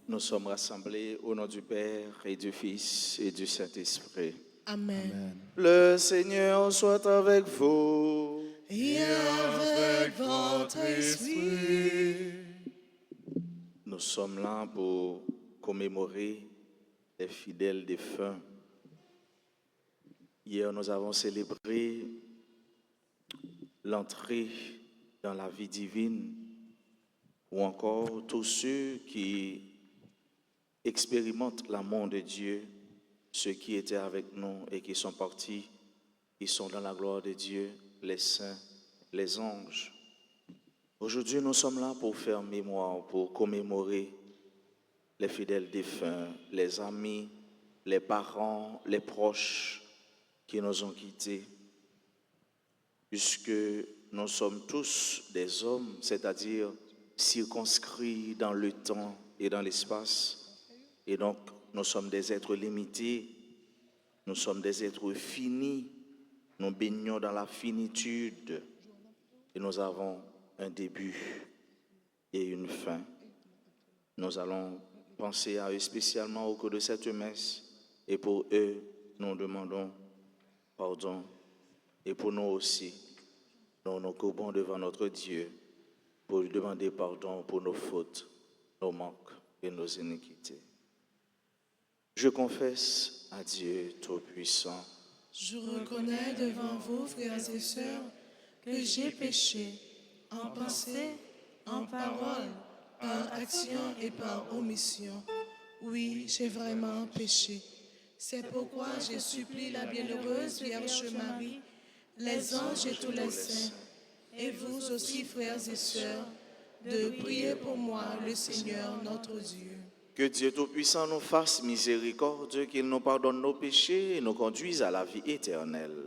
Nous sommes rassemblés au nom du Père et du Fils et du Saint-Esprit. Amen. Le Seigneur soit avec vous. Et avec votre esprit. Nous sommes là pour commémorer les fidèles défunts. Hier, nous avons célébré l'entrée dans la vie divine, ou encore tous ceux qui expérimentent l'amour de Dieu, ceux qui étaient avec nous et qui sont partis, qui sont dans la gloire de Dieu, les saints, les anges. Aujourd'hui, nous sommes là pour faire mémoire, pour commémorer les fidèles défunts, les amis, les parents, les proches qui nous ont quittés. Puisque nous sommes tous des hommes, c'est-à-dire circonscrits dans le temps et dans l'espace. Et donc, nous sommes des êtres limités, nous sommes des êtres finis, nous baignons dans la finitude et nous avons un début et une fin. Nous allons penser à eux spécialement au cours de cette messe et pour eux, nous demandons pardon et pour nous aussi, nous nous courbons devant notre Dieu pour lui demander pardon pour nos fautes, nos manques et nos iniquités. Je confesse à Dieu Tout-Puissant. Je reconnais devant vous, frères et sœurs, que j'ai péché en pensée, en parole, par action et par omission. Oui, j'ai vraiment péché. C'est pourquoi je supplie la bienheureuse Vierge Marie, les anges et tous les saints, et vous aussi, frères et sœurs, de prier pour moi, le Seigneur notre Dieu. Que Dieu Tout-Puissant nous fasse miséricorde, qu'il nous pardonne nos péchés et nous conduise à la vie éternelle.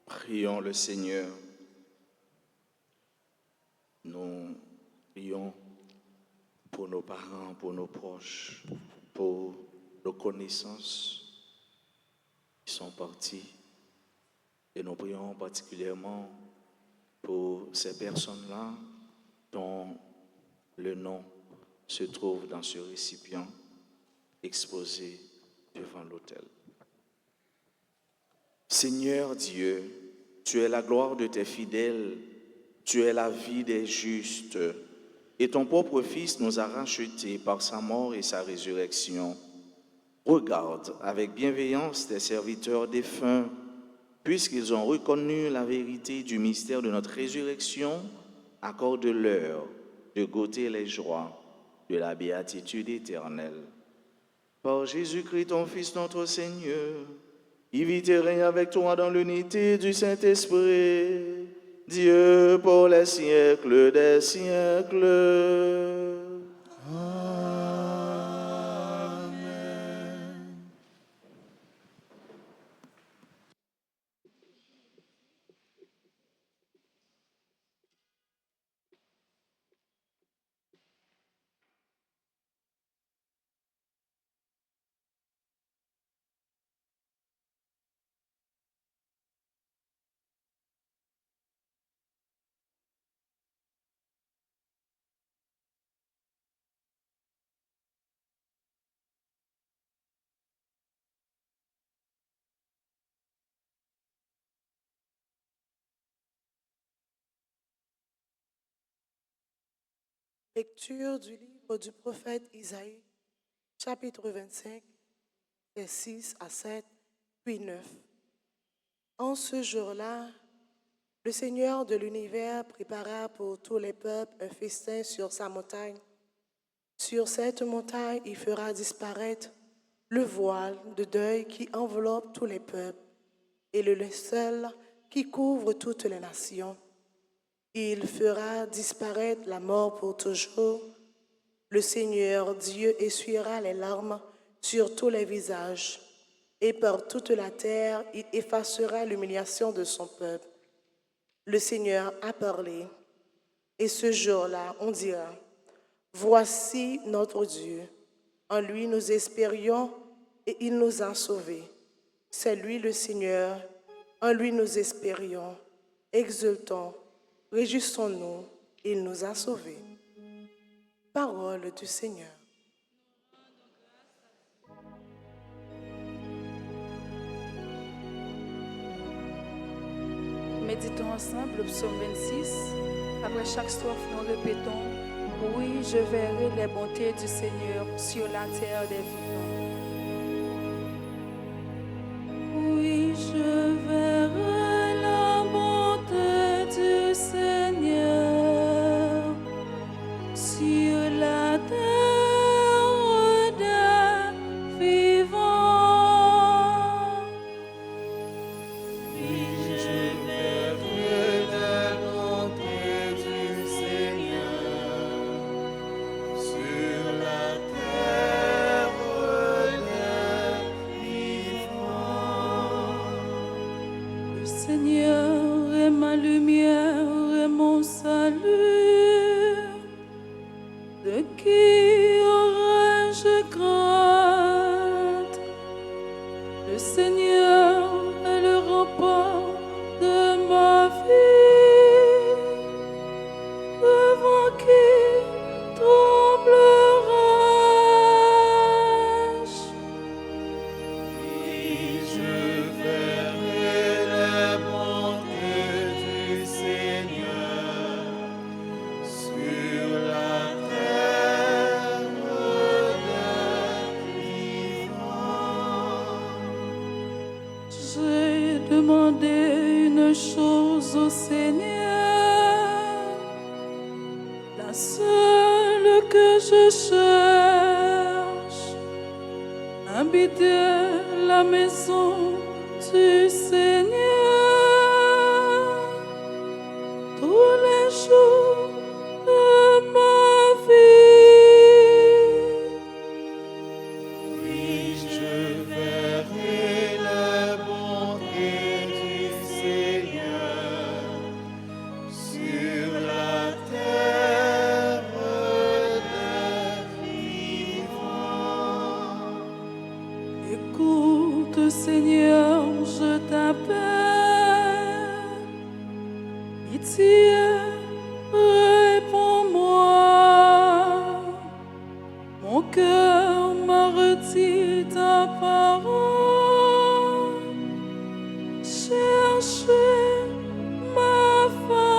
Prions le Seigneur. Nous prions pour nos parents, pour nos proches, pour nos connaissances qui sont partis. Et nous prions particulièrement pour ces personnes-là dont le nom se trouve dans ce récipient exposé devant l'autel. Seigneur Dieu, tu es la gloire de tes fidèles, tu es la vie des justes, et ton propre Fils nous a rachetés par sa mort et sa résurrection. Regarde avec bienveillance tes serviteurs défunts, puisqu'ils ont reconnu la vérité du mystère de notre résurrection, accorde-leur de goûter les joies de la béatitude éternelle. Par Jésus-Christ, ton Fils, notre Seigneur, qui vit et règne avec toi dans l'unité du Saint-Esprit, Dieu pour les siècles des siècles. Lecture du livre du prophète Isaïe, chapitre 25, versets 6 à 7, puis 9. En ce jour-là, le Seigneur de l'univers prépara pour tous les peuples un festin sur sa montagne. Sur cette montagne, il fera disparaître le voile de deuil qui enveloppe tous les peuples et le linceul qui couvre toutes les nations. Il fera disparaître la mort pour toujours. Le Seigneur Dieu essuiera les larmes sur tous les visages, et par toute la terre, il effacera l'humiliation de son peuple. Le Seigneur a parlé, et ce jour-là, on dira, voici notre Dieu. En lui nous espérions, et il nous a sauvés. C'est lui le Seigneur, en lui nous espérions. Exultons, réjouissons-nous, il nous a sauvés. Parole du Seigneur. Méditons ensemble le psaume 26. Après chaque strophe, nous répétons « Oui, je verrai les bontés du Seigneur sur la terre des vivants. » Oui, je verrai la bonté du Seigneur sur la terre des vivants. Oui, je verrai la bonté du Seigneur sur la terre des vivants. Le Seigneur est ma lumière et mon salut. De qui aurais-je crainte? Le Seigneur est le rempart de ma vie. Devant qui tremblerais-je? Oui, je verrai la bonté du Seigneur sur la terre des vivants. J'ai demandé une chose au Seigneur, la seule que je cherche, habiter la maison du Seigneur tous les jours de ma vie. Oui, je verrai la bonté du Seigneur sur la terre des vivants. Écoute, Seigneur, je t'appelle. Pitié, réponds-moi. Mon cœur m'a redit ta parole. Cherchez ma face.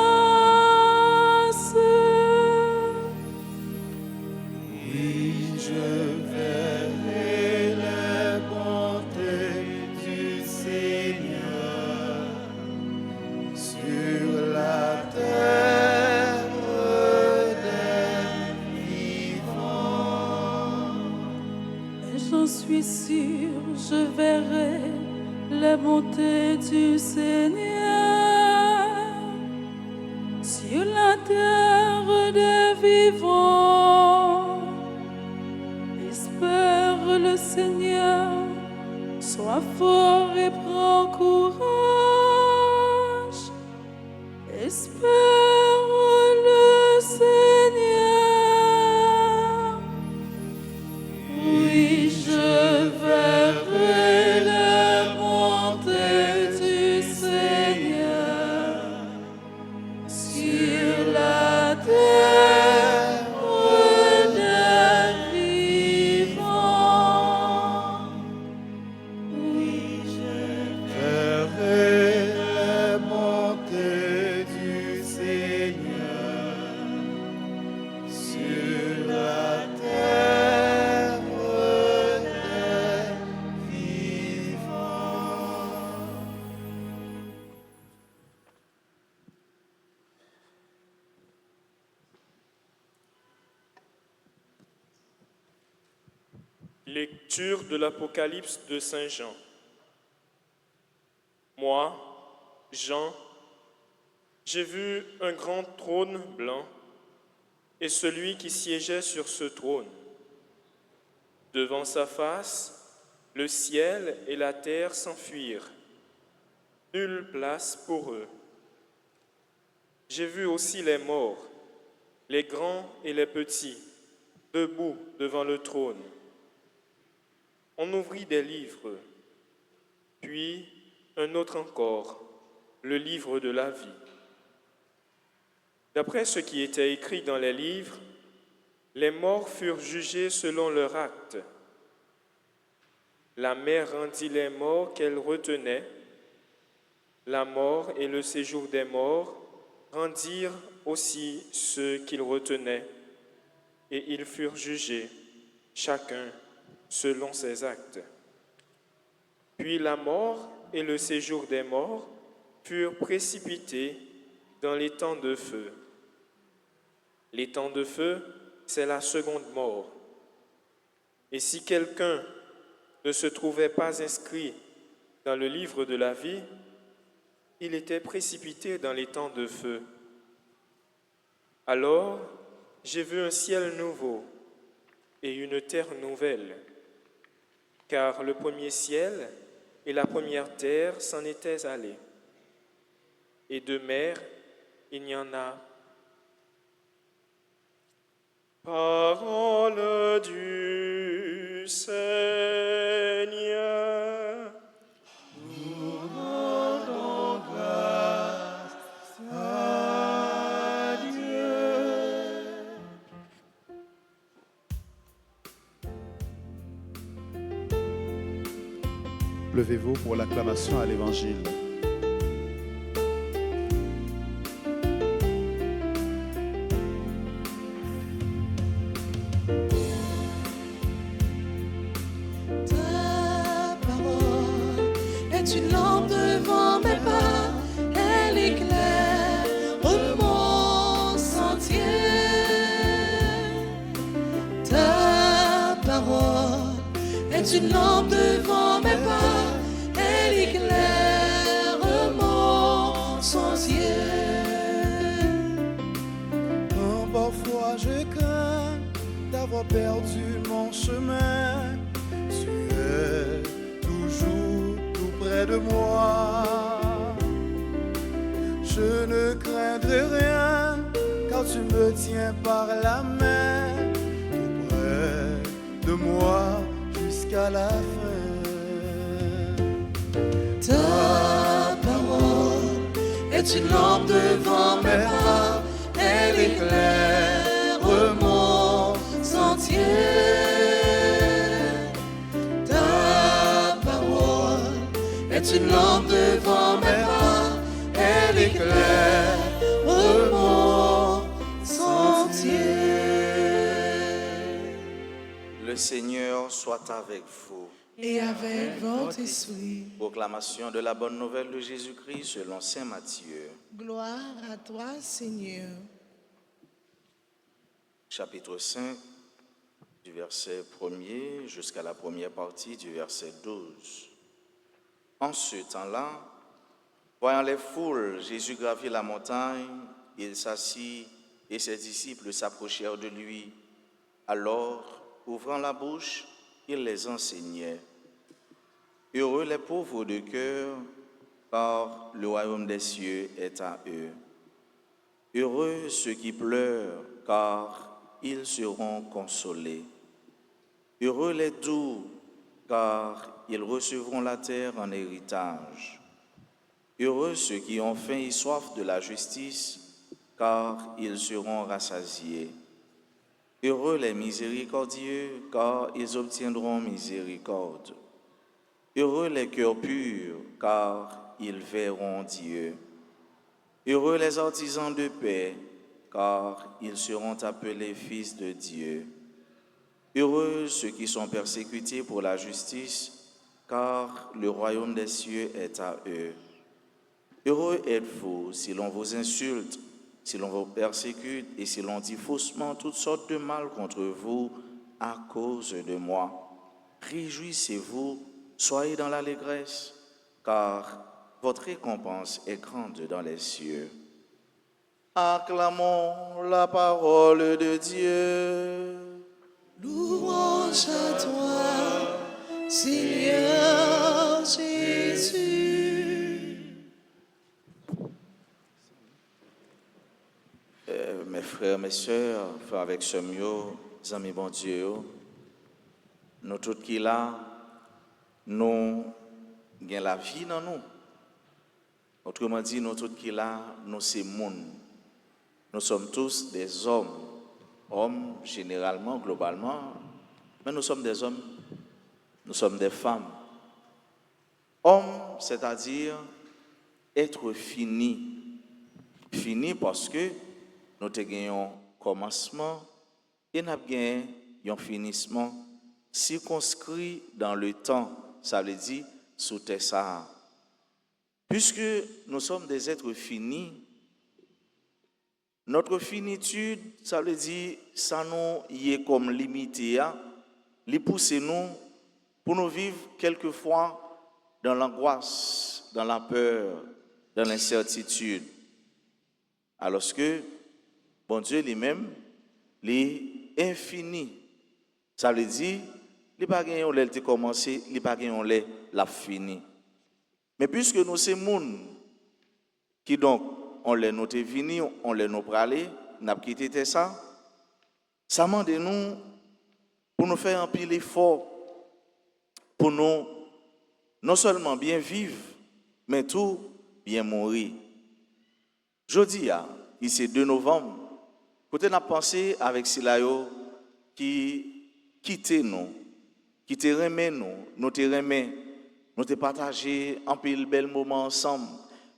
Oui, je verrai la bonté du Seigneur sur la terre des vivants. Et j'en suis sûr, je verrai les bontés du Seigneur sur la terre des vivants. Espère le Seigneur, sois fort et prends courage. Espère le Seigneur. Oui, je verrai la bonté du Seigneur sur la terre des vivants. Oui, je verrai la bonté du Seigneur sur la terre des vivants. Lecture de l'Apocalypse de Saint Jean. Moi, Jean, j'ai vu un grand trône blanc et celui qui siégeait sur ce trône. Devant sa face, le ciel et la terre s'enfuirent. Nulle place pour eux. J'ai vu aussi les morts, les grands et les petits, debout devant le trône. On ouvrit des livres, puis un autre encore, le livre de la vie. D'après ce qui était écrit dans les livres, les morts furent jugés selon leurs actes. La mer rendit les morts qu'elle retenait. La mort et le séjour des morts rendirent aussi ceux qu'ils retenaient, et ils furent jugés, chacun selon ses actes. Puis la mort et le séjour des morts furent précipités dans les temps de feu. Les temps de feu, c'est la seconde mort. Et si quelqu'un ne se trouvait pas inscrit dans le livre de la vie, il était précipité dans les temps de feu. Alors, j'ai vu un ciel nouveau et une terre nouvelle, car le premier ciel et la première terre s'en étaient allés, et de mer il n'y en a. Parole du Seigneur. Nous rendons grâce à Dieu. Levez-vous pour l'acclamation à l'Évangile. Ta parole est une lampe devant mes pas, elle éclaire mon sentier. Ta parole est une lampe devant mes pas, elle éclaire mon sentier. Quand parfois je crains d'avoir perdu mon chemin, tu es toujours tout près de moi. Je ne craindrai rien, car tu me tiens par la main, tout près de moi jusqu'à la fin. Ta parole est une lampe devant mes pas, elle éclaire mon sentier. Ta parole est une lampe devant mes pas, elle éclaire mon sentier. Le Seigneur soit avec vous. Et avec votre esprit, Proclamation de la bonne nouvelle de Jésus-Christ selon saint Matthieu. gloire à toi, Seigneur. Chapitre 5, du verset 1er jusqu'à la première partie du verset 12. En ce temps-là, voyant les foules, Jésus gravit la montagne, il s'assit et ses disciples s'approchèrent de lui. Alors, ouvrant la bouche, il les enseignait. Heureux les pauvres de cœur, car le royaume des cieux est à eux. Heureux ceux qui pleurent, car ils seront consolés. Heureux les doux, car ils recevront la terre en héritage. Heureux ceux qui ont faim et soif de la justice, car ils seront rassasiés. Heureux les miséricordieux, car ils obtiendront miséricorde. Heureux les cœurs purs, car ils verront Dieu. Heureux les artisans de paix, car ils seront appelés fils de Dieu. Heureux ceux qui sont persécutés pour la justice, car le royaume des cieux est à eux. Heureux êtes-vous si l'on vous insulte, si l'on vous persécute et si l'on dit faussement toutes sortes de mal contre vous à cause de moi. Réjouissez-vous, soyez dans l'allégresse, car votre récompense est grande dans les cieux. Acclamons la parole de Dieu. Louange à toi, Seigneur Jésus. Mes frères, mes sœurs, frères avec ce mieux, amis bon Dieu, nous tous qui là, nous avons la vie dans nous. Autrement dit, nous tous qui là, nous sommes monde. Nous sommes tous des hommes généralement, globalement, mais nous sommes des hommes, nous sommes des femmes. Homme, c'est-à-dire être fini. Fini parce que nous avons un commencement et nous avons un finissement circonscrit dans le temps. Ça veut dire sous ça. Puisque nous sommes des êtres finis, notre finitude, ça veut dire ça nous y est comme limité, les pousser nous pour nous vivre quelquefois dans l'angoisse, dans la peur, dans l'incertitude. Alors que bon Dieu lui-même, il est infini. Ça veut dire, il n'y a pas de commencé, il n'y a pas de la fini. Mais puisque nous sommes des gens qui donc, on les note vini, on les nous pralé, n'a quitté ça, ça demande nous pour nous faire un pile effort, pour nous non seulement bien vivre, mais tout bien mourir. Jeudi, ici 2 novembre, côté n'a pensé avec Silayo qui quittait nous, qui te remet nous te remet, nous te partagé un pile bel moment ensemble.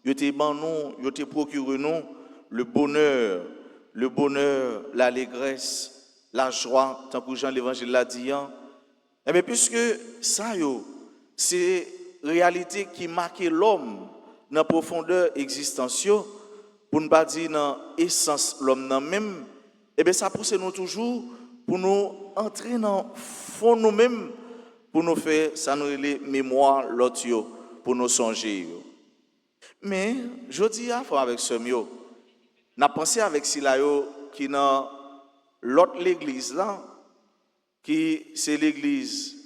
Yo te ban nous, yo te procure nous le bonheur, l'allégresse, la joie, tant que Jean l'évangile l'a dit. Et bien puisque ça c'est réalité qui marque l'homme dans la profondeur existentielle, pour ne pas dire dans l'essence l'homme même, et bien ça pousse nous toujours pour nous entrer dans fond nous-mêmes, pour nous faire ça nous les mémoire l'autre pour nous songer. Mais je dis à fois avec ce mieux, n'a pensé avec Silayo qui dans l'autre l'église là, qui c'est l'église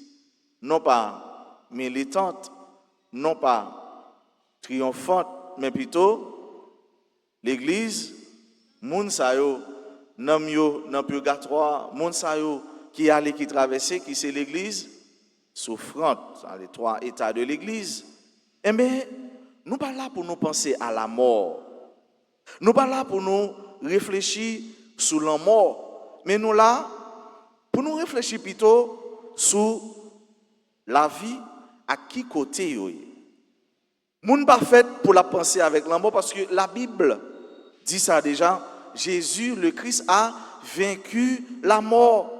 non pas militante, non pas triomphante, mais plutôt l'église moun sa yo nan yo nan purgatoire, moun sa yo qui allait qui traverser qui c'est l'église souffrante, dans les 3 états de l'église. Eh bien, nous pas là pour nous penser à la mort. Nous pas là pour nous réfléchir sur la mort, mais nous là pour nous réfléchir plutôt sur la vie à qui côté yo. Moun pas fait pour la penser avec la mort parce que la Bible dit ça déjà, Jésus le Christ a vaincu la mort.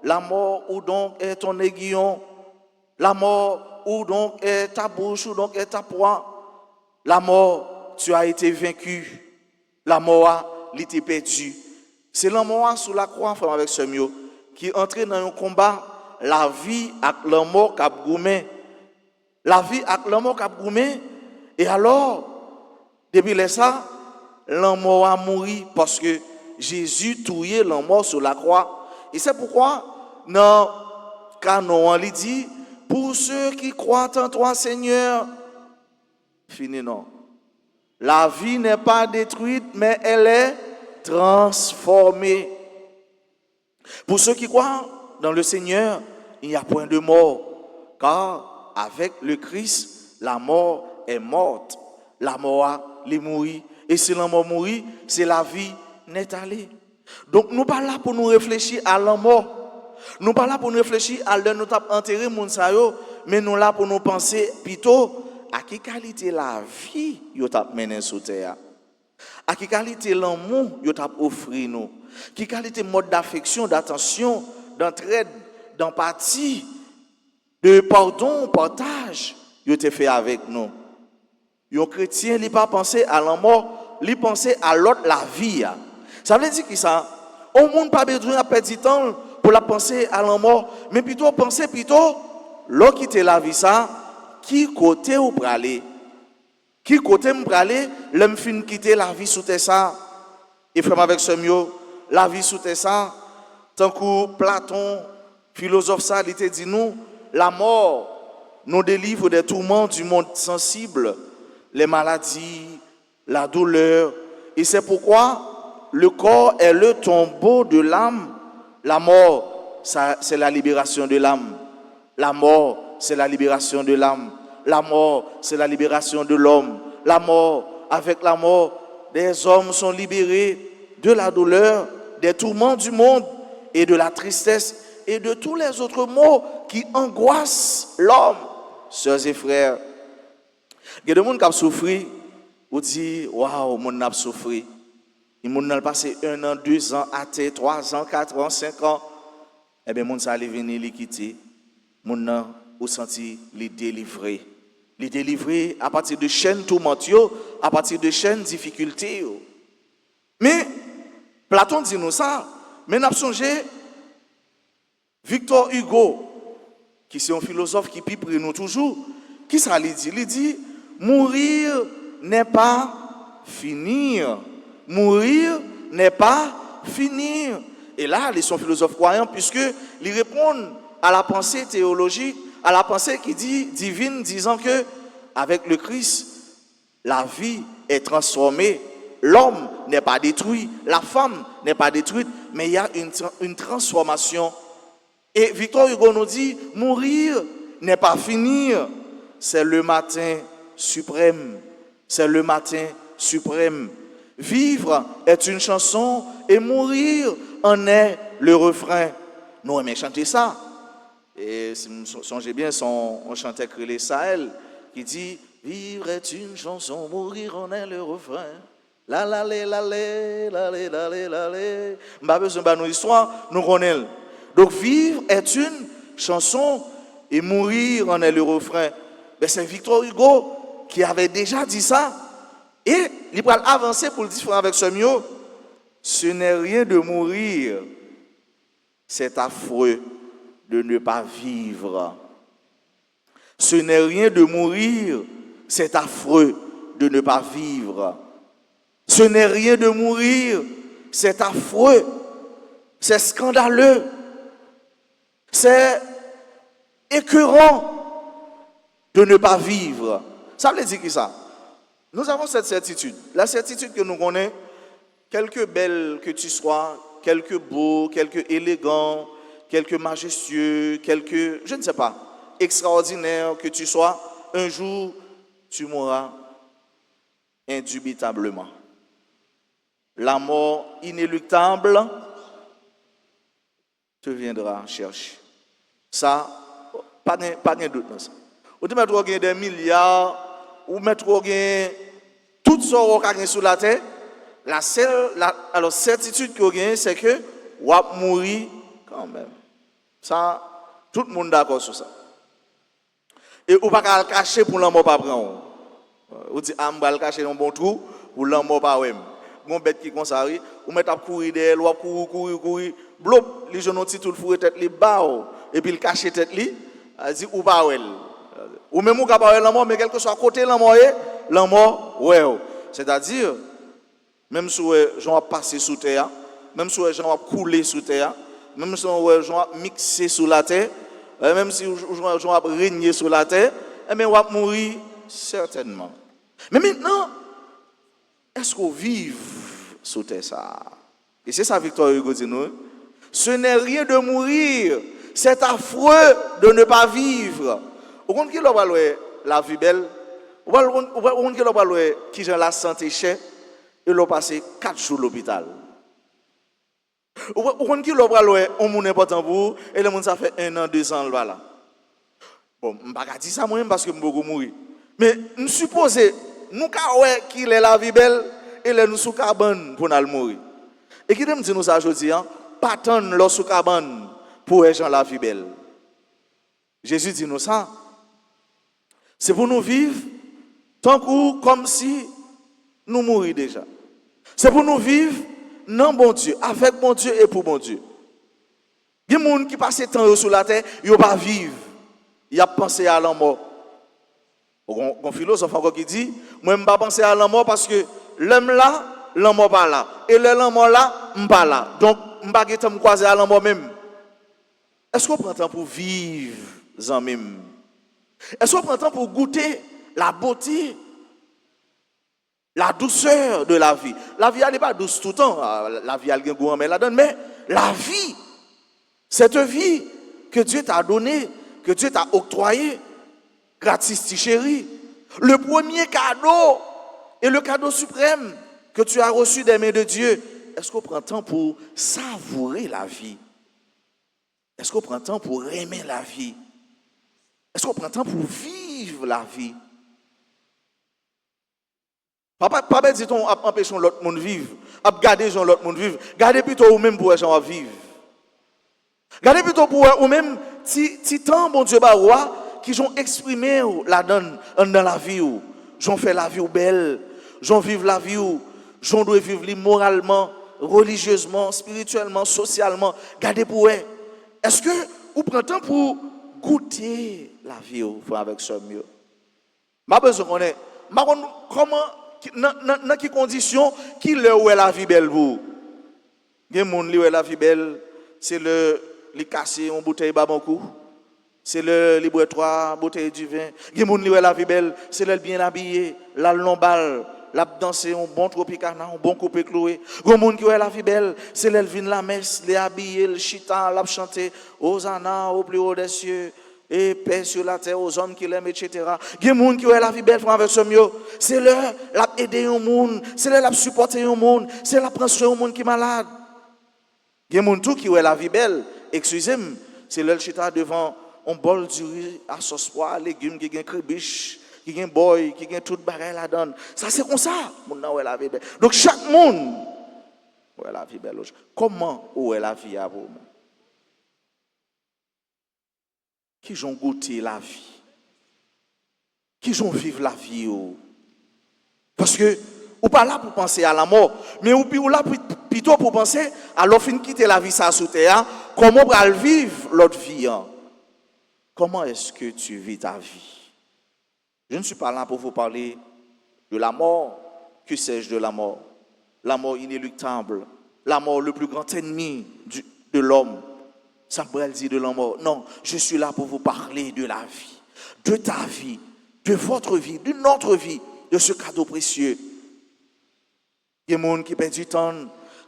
La mort où donc est ton aiguillon, la mort où donc est ta bouche, où donc est ta proie. La mort, tu as été vaincu. La mort, il était perdu. C'est la mort sous la croix, frère, avec ce mieux, qui est entré dans un combat, la vie avec la mort qui a goumé. La vie avec l'amour qui a goumé. Et alors, depuis ça, l'amour a mouru parce que Jésus touillait l'amour sur la croix. Et c'est pourquoi, dans le canon, il dit, pour ceux qui croient en toi, Seigneur, fini non. La vie n'est pas détruite, mais elle est transformée. Pour ceux qui croient dans le Seigneur, il n'y a point de mort. Car avec le Christ, la mort est morte. La mort est mourie. Et si la mort mourit, c'est la vie n'est allée. Donc nous ne sommes pas là pour nous réfléchir à la mort. Nous ne sommes pas là pour nous réfléchir à l'heure nous avons enterré moun sa yo, mais nous sommes là pour nous penser plutôt à quelle qualité la vie yo t'a mené sur terre. À quelle qualité l'amour yo t'a offert nous. Quelle qualité mode d'affection, d'attention, d'entraide, d'empathie, de pardon, partage yo t'a fait avec nous. Un chrétien il pas penser à la mort, il penser à l'autre la vie. Ça veut dire que ça au monde pas besoin de perdre du temps pour la penser à la mort, mais plutôt penser l'autre qui quitter la vie ça, qui côté ou praler. Qui côté me praler, l'homme fin quitter la vie sous terre ça. Et frère avec ce mieux, la vie sous terre ça, tant que Platon, philosophe ça, il te dit nous, la mort nous délivre des tourments du monde sensible, les maladies, la douleur, et c'est pourquoi le corps est le tombeau de l'âme. La mort, ça, c'est la libération de l'âme. La mort, c'est la libération de l'âme. La mort, c'est la libération de l'homme. La mort, avec la mort, des hommes sont libérés de la douleur, des tourments du monde et de la tristesse et de tous les autres maux qui angoissent l'homme. Sœurs et frères, il y a des gens qui ont souffert, ou dit, waouh, mon a souffert. Il m'a passé 1 an, 2 ans, 3 ans, 4 ans, 5 ans. Eh bien, mon ça allait venir les quitter. Mon a senti les délivrer. Les délivrer à partir de chaînes tourmenteuses, à partir de chaînes difficultés. Mais, Platon dit nous ça, mais nous avons songé, Victor Hugo, qui est un philosophe qui pipe nous toujours, qui ça lui dit? Il dit, mourir n'est pas finir. Mourir n'est pas finir. Et là, ils sont philosophes croyants puisqu'ils répondent à la pensée théologique, à la pensée qui dit divine, disant que avec le Christ, la vie est transformée. L'homme n'est pas détruit, la femme n'est pas détruite, mais il y a une transformation. Et Victor Hugo nous dit, mourir n'est pas finir, c'est le matin suprême. C'est le matin suprême. Vivre est une chanson et mourir en est le refrain. Nous aimons chanter ça. Et si vous songez bien, on chantait Crélé Sahel qui dit vivre est une chanson, mourir en est le refrain. La la la la la la la la la la. Pas besoin de nos histoires, nous connaissons. Donc vivre est une chanson et mourir en est le refrain. Mais c'est Victor Hugo qui avait déjà dit ça. Et il va avancer pour le dire avec ce mieux. Ce n'est rien de mourir, c'est affreux de ne pas vivre. Ce n'est rien de mourir, c'est affreux de ne pas vivre. Ce n'est rien de mourir, c'est affreux, c'est scandaleux, c'est écœurant de ne pas vivre. Ça veut dire qui ça? Nous avons cette certitude. La certitude que nous connaissons, quelque belle que tu sois, quelque beau, quelque élégant, quelque majestueux, quelque, je ne sais pas, extraordinaire que tu sois, un jour, tu mourras indubitablement. La mort inéluctable te viendra chercher. Ça, pas de doute dans ça. Ou tu mettre des milliards, ou mettre tout ce qui est sur la terre, la certitude que vous avez, c'est que vous allez mourir quand même. Ça, tout le monde est d'accord sur ça. Et vous ne pouvez pas le cacher pour l'amour pas prendre. Vous dites, je vais le cacher dans un bon trou pour l'amour pas prendre. Vous bête qui comme ça, vous mettez à courir derrière, vous courir, blop, les gens ont tout le fourré tête li bas, et puis le cacher tête li, dit ou pas Ou même ou capable la mort, mais quel que soit côté la mort, ouais. C'est-à-dire, même si j'en ai passé sous terre, même si j'en ai coulé sous terre, même si j'en ai mixé sous la terre, même si j'en ai régné sous la terre, eh bien, on va mourir certainement. Mais maintenant, est-ce qu'on vive sous terre ça? Et c'est ça, Victor Hugo dit nous. Ce n'est rien de mourir, c'est affreux de ne pas vivre. Vous comprenez la vie belle? Vous comprenez qui j'ai la santé chère? Il a passé 4 jours à l'hôpital. Vous comprenez qui on moun important pour vous et le monde ça fait 1 an, 2 ans là. Bon, je ne vais pas dire ça moi parce que je vais mourir. Mais nous supposons, nous qu'il est la vie belle et nous sous cabane pour nous mourir. Et qui me dit nous ça aujourd'hui, pas tant le sous cabane pour les gens la vie belle. Jésus dit nous ça. C'est pour nous vivre tant que comme si nous mourions déjà. C'est pour nous vivre non bon Dieu, avec bon Dieu et pour bon Dieu. Il y a des gens qui passent temps sur la terre, ils ne vont pas vivre. Ils ont pensé à la mort. Il y a un philosophe encore qui dit, moi je ne vais pas penser à la mort parce que l'homme là, la mort pas là. Et le mort là, je ne pas là. Donc, je ne vais pas me croiser à la mort même. Est-ce qu'on prend temps pour vivre en même? Est-ce qu'on prend temps pour goûter la beauté, la douceur de la vie? La vie, elle n'est pas douce tout le temps. La vie, elle a un goût, mais la donne. Mais la vie, cette vie que Dieu t'a donnée, que Dieu t'a octroyée, gratis, chérie, le premier cadeau et le cadeau suprême que tu as reçu des mains de Dieu, est-ce qu'on prend temps pour savourer la vie? Est-ce qu'on prend temps pour aimer la vie? Est-ce qu'on prend temps pour vivre la vie? Papa dit on empêchons l'autre monde vivre, gardez l'autre monde vivre, gardez plutôt ou même pour les gens vivre. Gardez plutôt pour ou même si tant bon Dieu roi qui ont exprimé la donne dans la vie ou j'ont fait la vie belle, j'ont vivre la vie ou j'ont doit vivre moralement, religieusement, spirituellement, socialement. Gardez pour eux. Est-ce que vous prenez temps pour goûter la vie avec ce mieux? Ma besoin connaît. Comment dans quelles conditions qui le où est la vie belle vous? Il y a des gens qui où est la vie belle, c'est le casser une bouteille babankou. C'est le libre-toi, bouteille du vin. Il y a des gens qui où est la vie belle, c'est le bien habillé, la lombale. La danser un bon tropicana, un bon coupé cloué. Gon moun qui est la vie belle, c'est l'elvin la messe, les habillés, le chita, la chanter Hosanna au plus haut des cieux et paix sur la terre aux hommes qui l'aiment, etc. Gon moun qui est la vie belle avec ce mieux, c'est leur la aider un monde, c'est leur la supporter un monde, c'est la prendre soin un monde qui est malade. Gon moun tout qui est la vie belle, excusez-moi, c'est leur chita devant un bol du riz à sauce pois, légumes qui gagne crébiche. Qui gagne boy, qui gagne toute bagaille la donne. Ça c'est comme ça. Moun ouais la vie belle. Donc chaque monde ouais la vie belle. Comment où est la vie à vous? Qui ont goûté la vie? Qui ont vécu la vie? Parce que ou pas là pour penser à la mort, mais ou là plutôt pour penser à l'offre quitter la vie ça sous terre, comment on va vivre l'autre vie? Comment est-ce que tu vis ta vie? Je ne suis pas là pour vous parler de la mort. Que sais-je de la mort? La mort inéluctable. La mort, le plus grand ennemi de l'homme. Samuel dit de la mort. Non, je suis là pour vous parler de la vie. De ta vie. De votre vie. De notre vie. De ce cadeau précieux. Il y a des gens qui perdent du temps.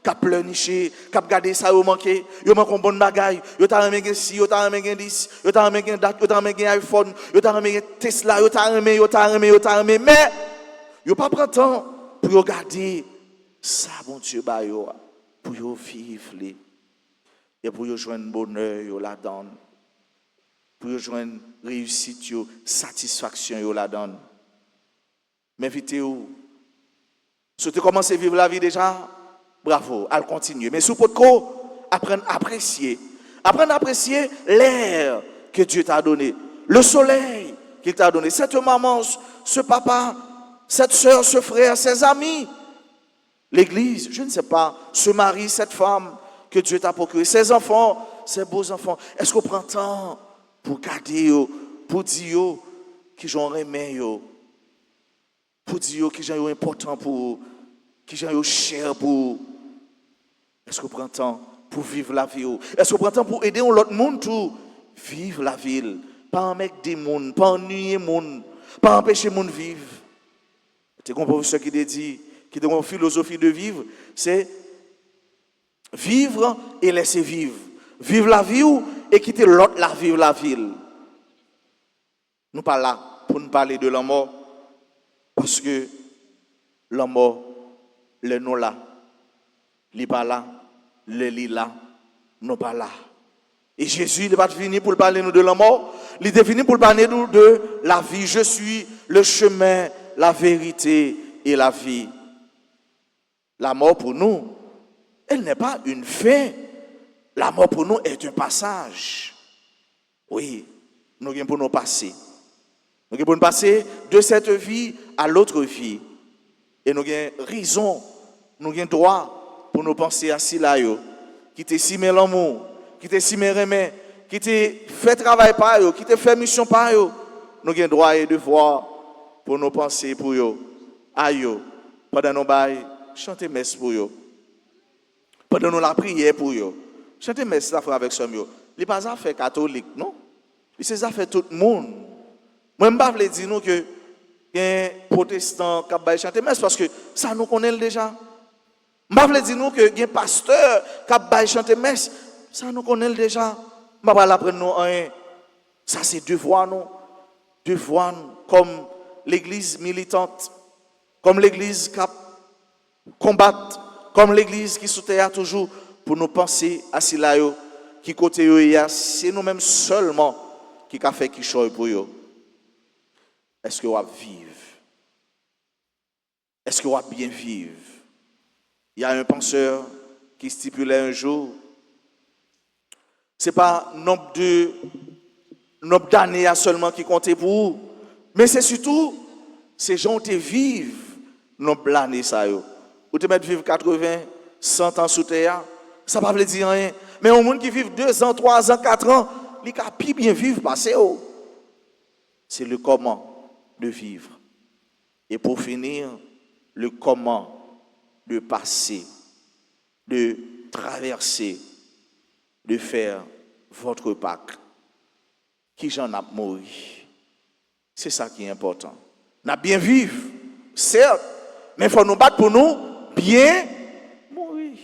Qui a pleurniché, qui a gardé ça, ils manqué, ils manquent un bon bagaille, ils ont remis ci, ils ont remis 10, ils ont remis date, ils ont remis iPhone, ils ont remis Tesla, ils ont remis, mais ils n'ont pas pris le temps pour regarder ça, bon Dieu, pour vivre, et pour joindre bonheur là-dedans, pour joindre réussite, satisfaction là-dedans. Mais invitez-vous, si tu commences à vivre la vie déjà, bravo, elle continue. Mais sous votre corps, apprendre à apprécier. Apprendre à apprécier l'air que Dieu t'a donné. Le soleil qu'il t'a donné. Cette maman, ce papa, cette soeur, ce frère, ses amis. L'église, je ne sais pas, ce mari, cette femme que Dieu t'a procuré. Ses enfants, ses beaux enfants. Est-ce qu'on prend temps pour garder, pour dire qui j'en remets yo, pour dire qui j'en important pour, qui j'en cher pour. Est-ce qu'on prend temps pour vivre la vie? Est-ce qu'on prend temps pour aider l'autre monde pour vivre la ville? Pas en mettre des monde, pas ennuyer monde, pas empêcher monde de vivre. C'est un professeur qui dit, qui est une philosophie de vivre, c'est vivre et laisser vivre. Vivre la vie et quitter l'autre la vivre la ville. Nous pas là pour nous parler de la mort, parce que la mort, le nous là, il pas là, le lit là, nous pas là. Et Jésus, il n'est pas fini pour parler nous de la mort, il est fini pour parler nous de la vie. Je suis le chemin, la vérité et la vie. La mort pour nous, elle n'est pas une fin. La mort pour nous est un passage. Oui, nous avons pour nous passer. Nous avons pour nous passer de cette vie à l'autre vie. Et nous avons raison, nous avons droit pour nous penser à si là, qui te si l'amour, qui te si remet, qui te fait travail par eux, qui te fait mission par eux. Nous avons droit et devoir pour nous penser pour eux. À eux, pendant nos bails, chanter messe pour eux. Pendant nous la prière pour eux. Chanter messe la frère avec somme. Il n'est pas affaire catholique, non? C'est affaire tout le monde. Moi, je ne veux pas dire nous que les protestants qui ont chanté messe parce que ça nous connaît déjà. Je ne veux pas dire nous que les pasteurs qui ont chanté messe, ça nous connaît déjà. Je ne veux pas apprendre nous rien. Ça, c'est devoir nous. Devoir nous. Comme l'église militante, comme l'église qui combat, comme l'église qui soutient toujours pour nous penser à cela, qui côté c'est nous-mêmes seulement qui a fait qui choisit pour eux. Est-ce que vous va vivre? Est-ce que vous va bien vivre? Il y a un penseur qui stipulait un jour, ce n'est pas nombre d'années seulement qui comptait pour vous, mais c'est surtout ces gens qui vivent nombre d'années. Vous te mettre vivre 80, 100 ans sous terre, ça ne veut pas dire rien. Mais au monde qui vit 2 ans, 3 ans, 4 ans, il a pu bien vivre passer. C'est le comment de vivre. Et pour finir, le comment de passer, de traverser, de faire votre Pâques. Qui j'en a mouru. C'est ça qui est important. On a bien vivre, certes, mais il faut nous battre pour nous bien mourir.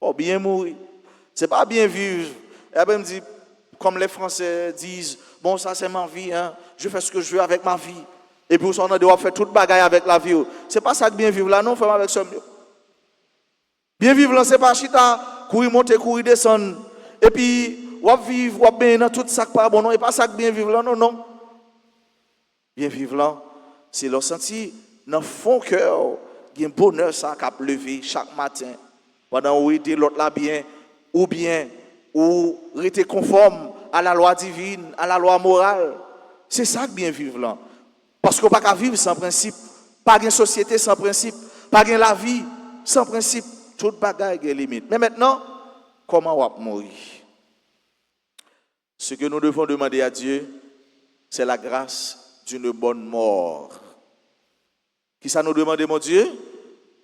Oh, bien mourir. Ce n'est pas bien vivre. Et après, me dit, comme les Français disent, bon, ça c'est ma vie, hein, je fais ce que je veux avec ma vie. Et puis, on doit faire toute bagaille avec la vie. Ce n'est pas ça que bien vivre là, non, fait avec ce mieux. Bien vivre là, ce n'est pas chita, courir, monter, courir, descendre. Et puis, ou vivre, ou bien dans tout ça pas bon, non, et pas ça que bien vivre là, non, non. Bien vivre là, c'est le senti dans le fond cœur, il y a un bonheur ça qui a levé chaque matin. Pendant où il l'autre là bien, ou bien, ou rester conforme à la loi divine, à la loi morale. C'est ça que bien vivre là. Parce qu'on ne peut pas vivre sans principe. Pas une société sans principe. Pas une la vie sans principe. Toute bagaille a limite. Mais maintenant, comment on va mourir? Ce que nous devons demander à Dieu, c'est la grâce d'une bonne mort. Qui ça nous demande, mon Dieu?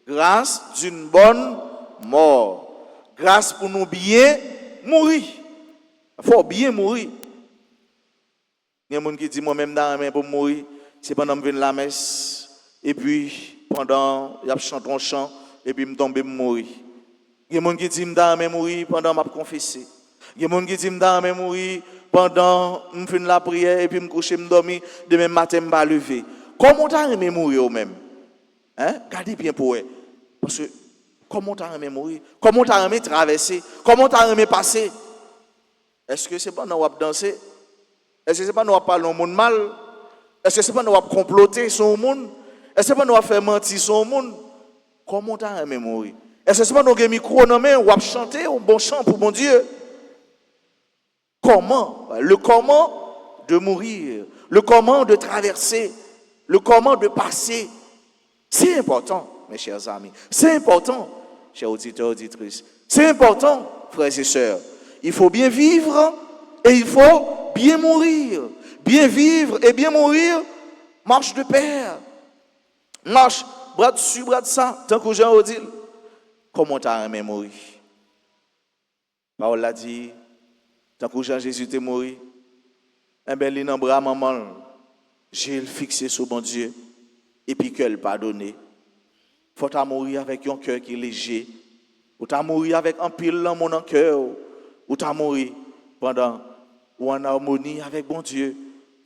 Grâce d'une bonne mort. Grâce pour nous bien mourir. Il faut bien mourir. Il y a des gens qui disent, moi-même, dans la main pour mourir, c'est pendant que je viens à la messe, et puis pendant que je chante un chant, et puis je tombe et mourir. Il y a des gens qui disent, dans la main mourir pendant que je confesse. Il y a des gens qui disent, dans la main mourir pendant que je fais la prière, et puis je me couche, je me dormir, demain matin, je me lever. Comment tu as aimé mourir même? Hein? Gardez bien pour eux. Parce que comment tu as aimé mourir? Comment tu as aimé traverser? Comment tu as aimé passer? Est-ce que c'est pas nous qui danser? Est-ce que c'est pas nous qui parler au monde mal? Est-ce que c'est pas nous qui comploter sur le monde? Est-ce que c'est pas nous qui faire mentir sur le monde? Comment tu as aimé mourir? Est-ce que c'est pas nous qui micro dans main ou chanter un bon chant pour mon Dieu? Comment? Le comment de mourir, le comment de traverser, le comment de passer. C'est important, mes chers amis. C'est important, chers auditeurs, auditrices. C'est important, frères et sœurs. Il faut bien vivre et il faut bien mourir. Bien vivre et bien mourir, marche de pair. Marche, bras dessus, bras de ça, tant que Jean dit, comment t'as aimé mourir? Paul l'a dit, tant que Jean Jésus t'est mort, eh bien, il n'a bras maman, j'ai le fixé sur mon Dieu, et puis qu'elle pardonne. Faut t'as mourir avec un cœur qui est léger, ou t'as mourir avec un pile dans mon cœur, ou t'as mourir pendant ou en harmonie avec bon Dieu,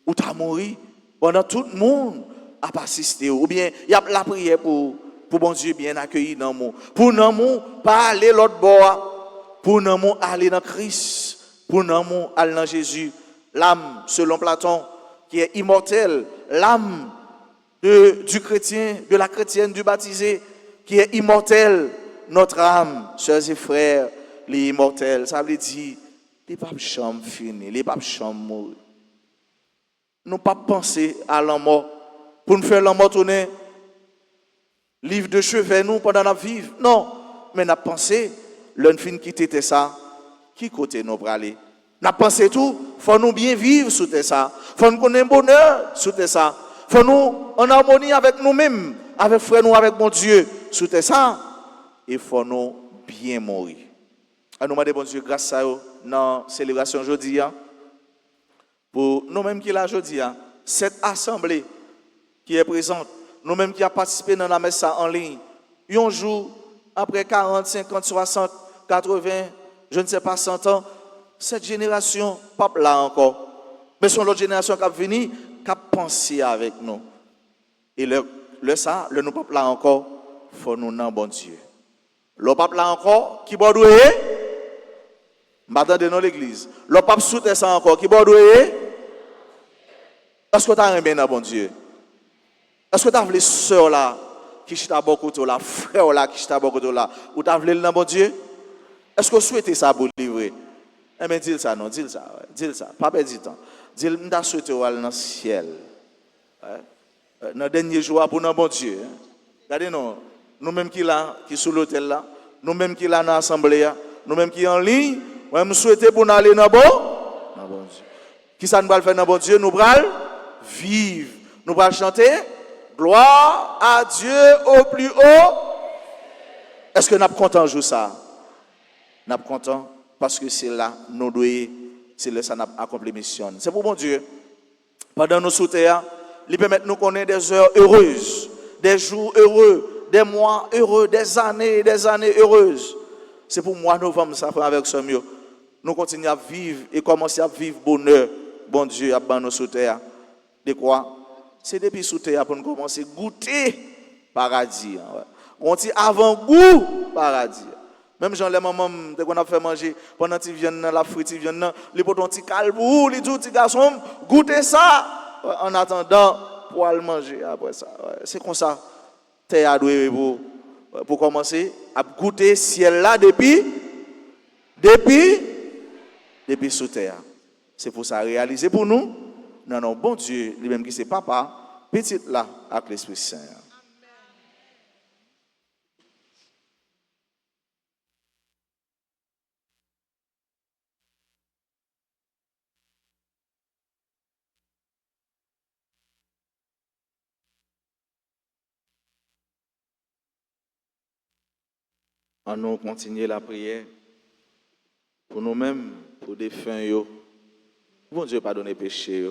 ou t'as mourir pendant tout le monde a assisté, ou bien il y a la prière pour bon Dieu bien accueilli dans mon, pour non mon pas aller l'autre bord, pour non mon aller dans Christ, pour non mon aller dans Jésus, l'âme selon Platon qui est immortelle, l'âme du chrétien, de la chrétienne, du baptisé qui est immortelle, notre âme, chers et frères, les immortels, ça veut dire les papes chambres fini, les papes chambres mourir. Nous pas penser à la mort pour nous faire la mort tourner livre de chevet nous pendant la vivre. Non, mais nous pensé l'un fin qui était ça, qui côté nous pour aller. Nous pensé tout, faut nous bien vivre sous ça. Faut nous connaître bonheur sous ça. Faut nous en harmonie avec nous-mêmes, avec frère nous, avec mon Dieu sous ça. Et faut nous bien mourir. À nous demander bon Dieu grâce à eux dans la célébration aujourd'hui pour nous-mêmes qui là aujourd'hui cette assemblée qui est présente, nous-mêmes qui a participé dans la messe en ligne, un jour après 40, 50, 60, 80, je ne sais pas 100 ans, cette génération pas là encore. Mais son l'autre génération qui a venu, qui a pensé avec nous. Et le nous pas là encore, faut nous non bon Dieu. Le pape là encore qui bordoue m'attendez dans l'église. Le pape soutient ça encore qui bordoue. Est-ce que tu as aimé dans bon Dieu? Est-ce que tu as voulu sœur là qui chita beaucoup là, frère là qui chita beaucoup là, ou tu as voulu dans bon Dieu? Est-ce que vous souhaitez ça pour livrer? Eh bien, dis ça non, dis ça, ouais. Dis ça, pas perdre du temps. Dis le m'ta souhaité aller dans le ciel. Dans le dernier jour pour dans bon Dieu. Regardez nous-mêmes qui là, qui sous l'hôtel là, nous-mêmes qui là dans l'assemblée, nous-mêmes qui en ligne, nous souhaitons pour nous aller dans bon Dieu. Qui ça nous va faire dans bon Dieu? Nous allons vivre. Nous allons chanter gloire à Dieu au plus haut. Est-ce que nous sommes contents de jouer ça? Nous sommes contents parce que c'est là nous devons, c'est là ça nous accompli mission. C'est pour bon Dieu. Pendant nos soutiens, il permet de nous connaître des heures heureuses, des jours heureux, des mois heureux, des années heureuses. C'est pour moi novembre ça fait avec ce mieux. Nous continuons à vivre et commencer à vivre bonheur. Bon Dieu, à ban nos sous terre. De quoi? C'est depuis sous terre pour nous commencer à goûter paradis. On dit avant-goût paradis. Même Jean les mamans dès qu'on a fait manger pendant qu'ils viennent dans la frite, ils viennent les potons petit calbou, les tout petits garçons goûter ça en attendant pour aller manger après ça. C'est comme ça. Terre doué pour commencer à goûter ciel là depuis sous terre. C'est pour ça réaliser pour nous. Non, bon Dieu, lui-même qui c'est papa, petit là, avec l'Esprit Saint. On nous continuer la prière pour nous-mêmes, pour des fins. Bon Dieu pardonner péché,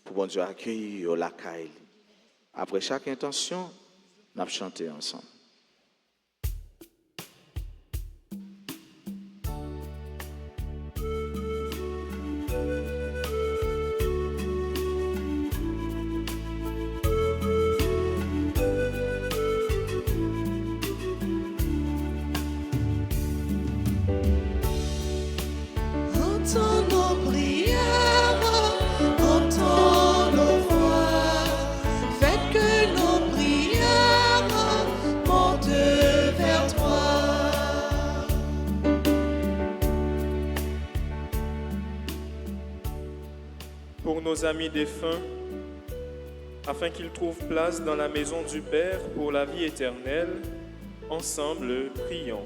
pour bon Dieu accueillir la caille. Après chaque intention, nous allons chanter ensemble. Entends nos prières, entends nos voix, faites que nos prières montent vers toi. Pour nos amis défunts, afin qu'ils trouvent place dans la maison du Père pour la vie éternelle, ensemble prions.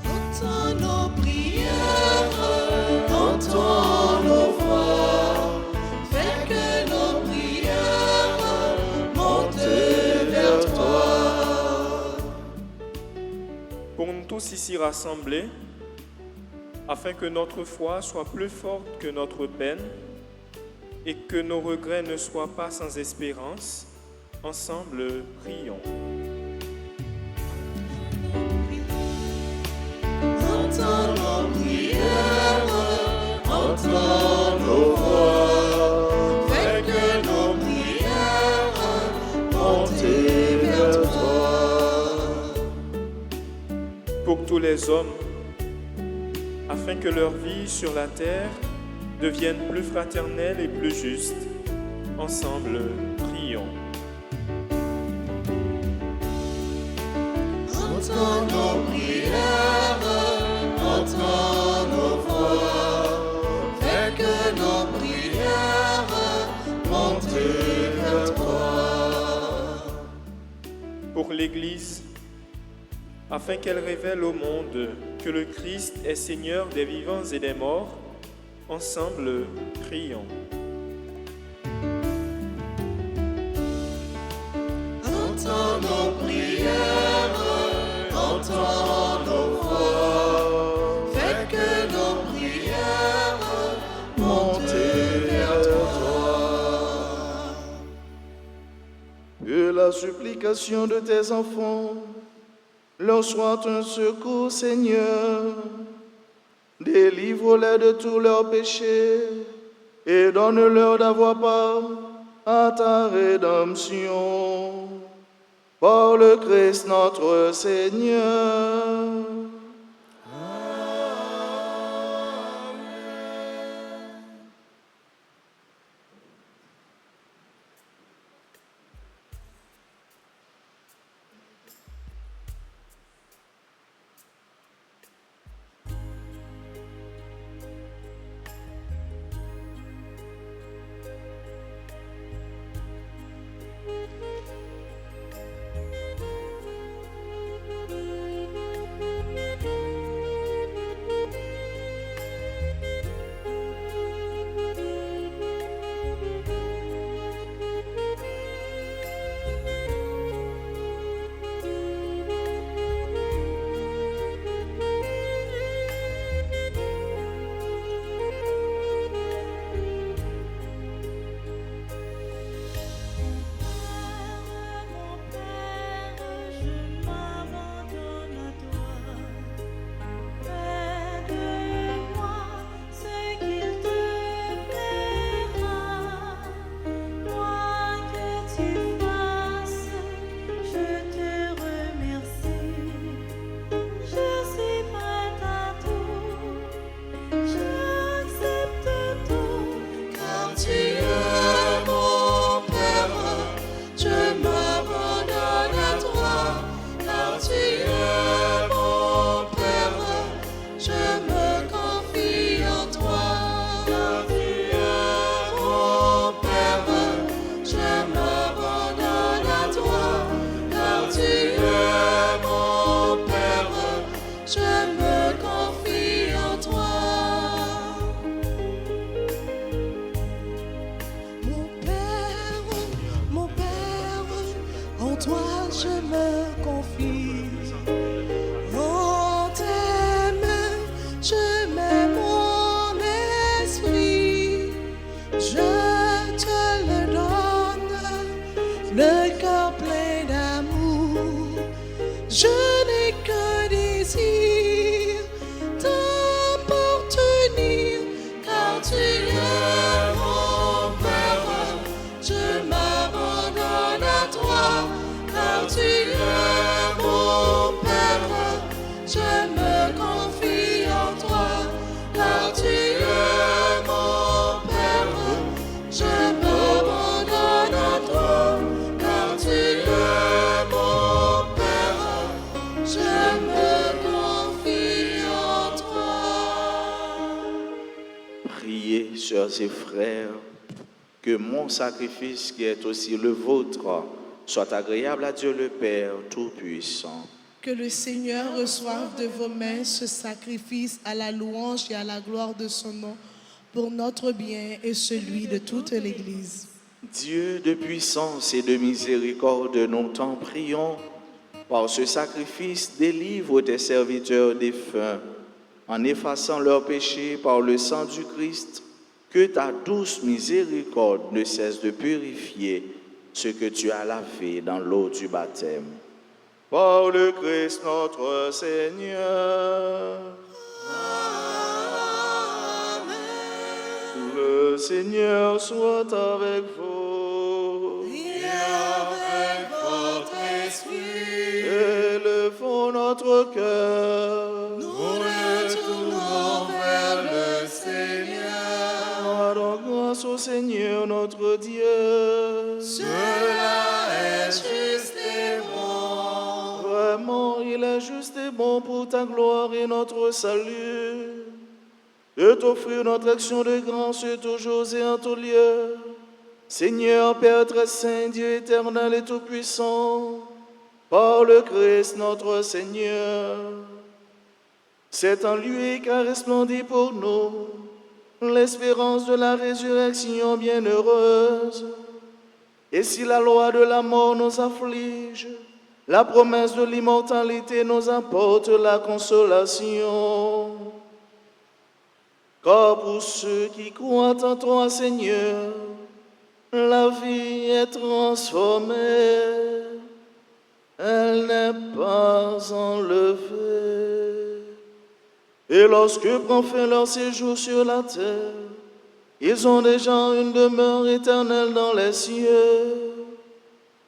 Entends nos prières, ici rassemblés, afin que notre foi soit plus forte que notre peine et que nos regrets ne soient pas sans espérance, ensemble prions. Entends nos prières, entends nos voix, fais que nos prières montent vers toi. Pour tous les hommes, afin que leur vie sur la terre devienne plus fraternelle et plus juste, ensemble prions. Entends nos prières, entends nos voix, fais que nos prières montent vers toi. Pour l'Église, afin qu'elle révèle au monde que le Christ est Seigneur des vivants et des morts, ensemble prions. Entends nos prières, entends nos voix, fais que nos prières montent vers toi. Que la supplication de tes enfants leur soit un secours, Seigneur. Délivre-les de tous leurs péchés et donne-leur d'avoir part à ta rédemption. Par le Christ notre Seigneur. Sœurs et frères, que mon sacrifice qui est aussi le vôtre soit agréable à Dieu le Père Tout-Puissant. Que le Seigneur reçoive de vos mains ce sacrifice à la louange et à la gloire de son nom, pour notre bien et celui de toute l'Église. Dieu de puissance et de miséricorde, nous t'en prions, Par ce sacrifice, délivre tes serviteurs défunts, en effaçant leurs péchés par le sang du Christ, que ta douce miséricorde ne cesse de purifier ce que tu as lavé dans l'eau du baptême. Par le Christ notre Seigneur. Le Seigneur soit avec vous. Et avec votre esprit, Élevons notre cœur. nous le tournons vers le Seigneur. Rendons grâce au Seigneur notre Dieu. Cela est juste et bon. Vraiment, il est juste et bon pour ta gloire et notre salut de t'offrir notre action de grâce toujours et en tout lieu. Seigneur, Père très saint, Dieu éternel et tout-puissant, par le Christ notre Seigneur. C'est en lui qu'a resplendi pour nous l'espérance de la résurrection bienheureuse. Et si la loi de la mort nous afflige, la promesse de l'immortalité nous apporte la consolation. Car pour ceux qui croient en toi, Seigneur, la vie est transformée, elle n'est pas enlevée. Et lorsque prend fin leur séjour sur la terre, ils ont déjà une demeure éternelle dans les cieux.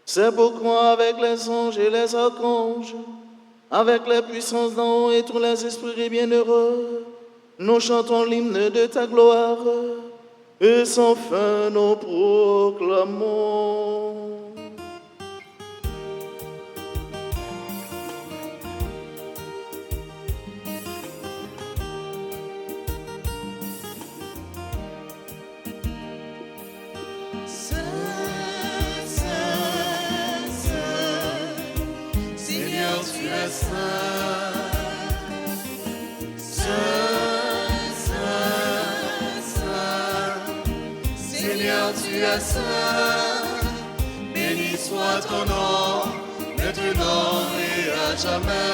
C'est pourquoi avec les anges et les archanges, avec les puissances d'en haut et tous les esprits bienheureux, nous chantons l'hymne de ta gloire, et sans fin nous proclamons. Saint, Saint, Saint, Seigneur, tu es saint. Saint, Saint, Saint, Seigneur, tu es saint. Béni soit ton nom, maintenant et à jamais.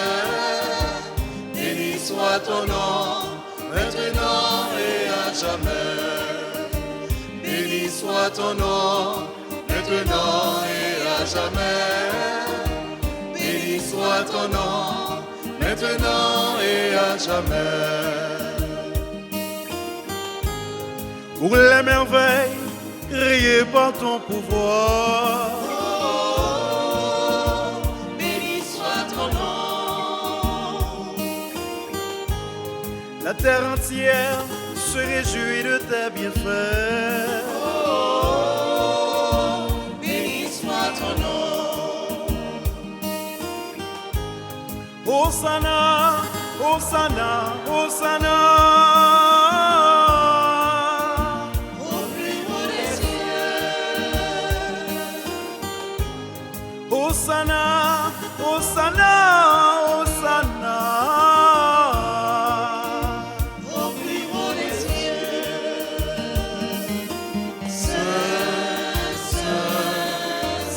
Béni soit ton nom, maintenant et à jamais. Béni soit ton nom, maintenant et à jamais. Béni soit ton nom, maintenant et à jamais. Pour les merveilles créées par ton pouvoir, Béni soit ton nom. la terre entière se réjouit de tes bienfaits. Béni soit ton nom. Hosanna, Hosanna, Hosanna. Au plus haut des cieux. Hosanna, Hosanna, Hosanna. Au plus haut des cieux. Saint, Saint,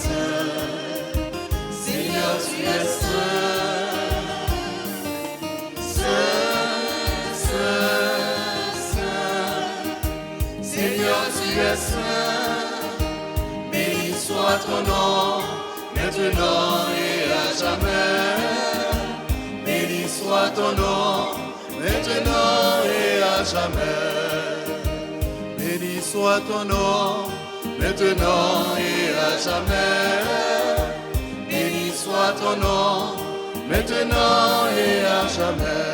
Saint, Seigneur, tu es saint. Béni soit ton nom, maintenant et à jamais. Béni soit ton nom, maintenant et à jamais. Béni soit ton nom, Maintenant et à jamais. Béni soit ton nom, maintenant et à jamais.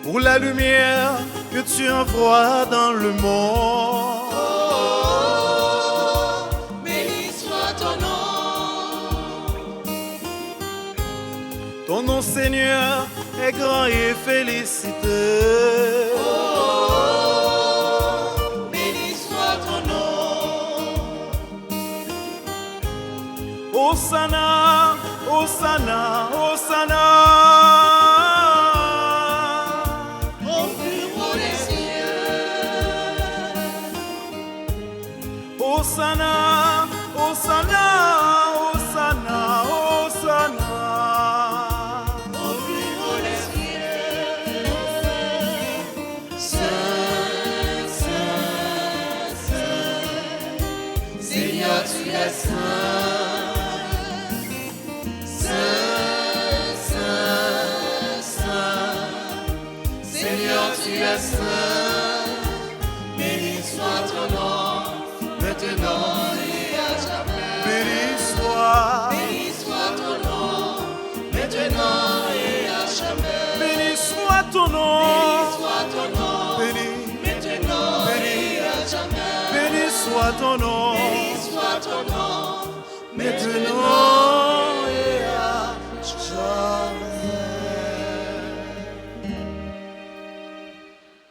pour la lumière que tu envoies dans le monde. Béni soit ton nom. Ton nom, Seigneur, est grand et félicité. Béni soit ton nom. Hosanna, Hosanna, Hosanna. Au plus haut des cieux. Hosanna, Hosanna, es saint, saint, saint, saint. Seigneur, tu es saint, béni soit ton nom, maintenant et à jamais. Béni soit ton nom, maintenant et à jamais. Béni soit ton nom, béni, maintenant et à jamais. Béni soit ton nom, maintenant et à jamais.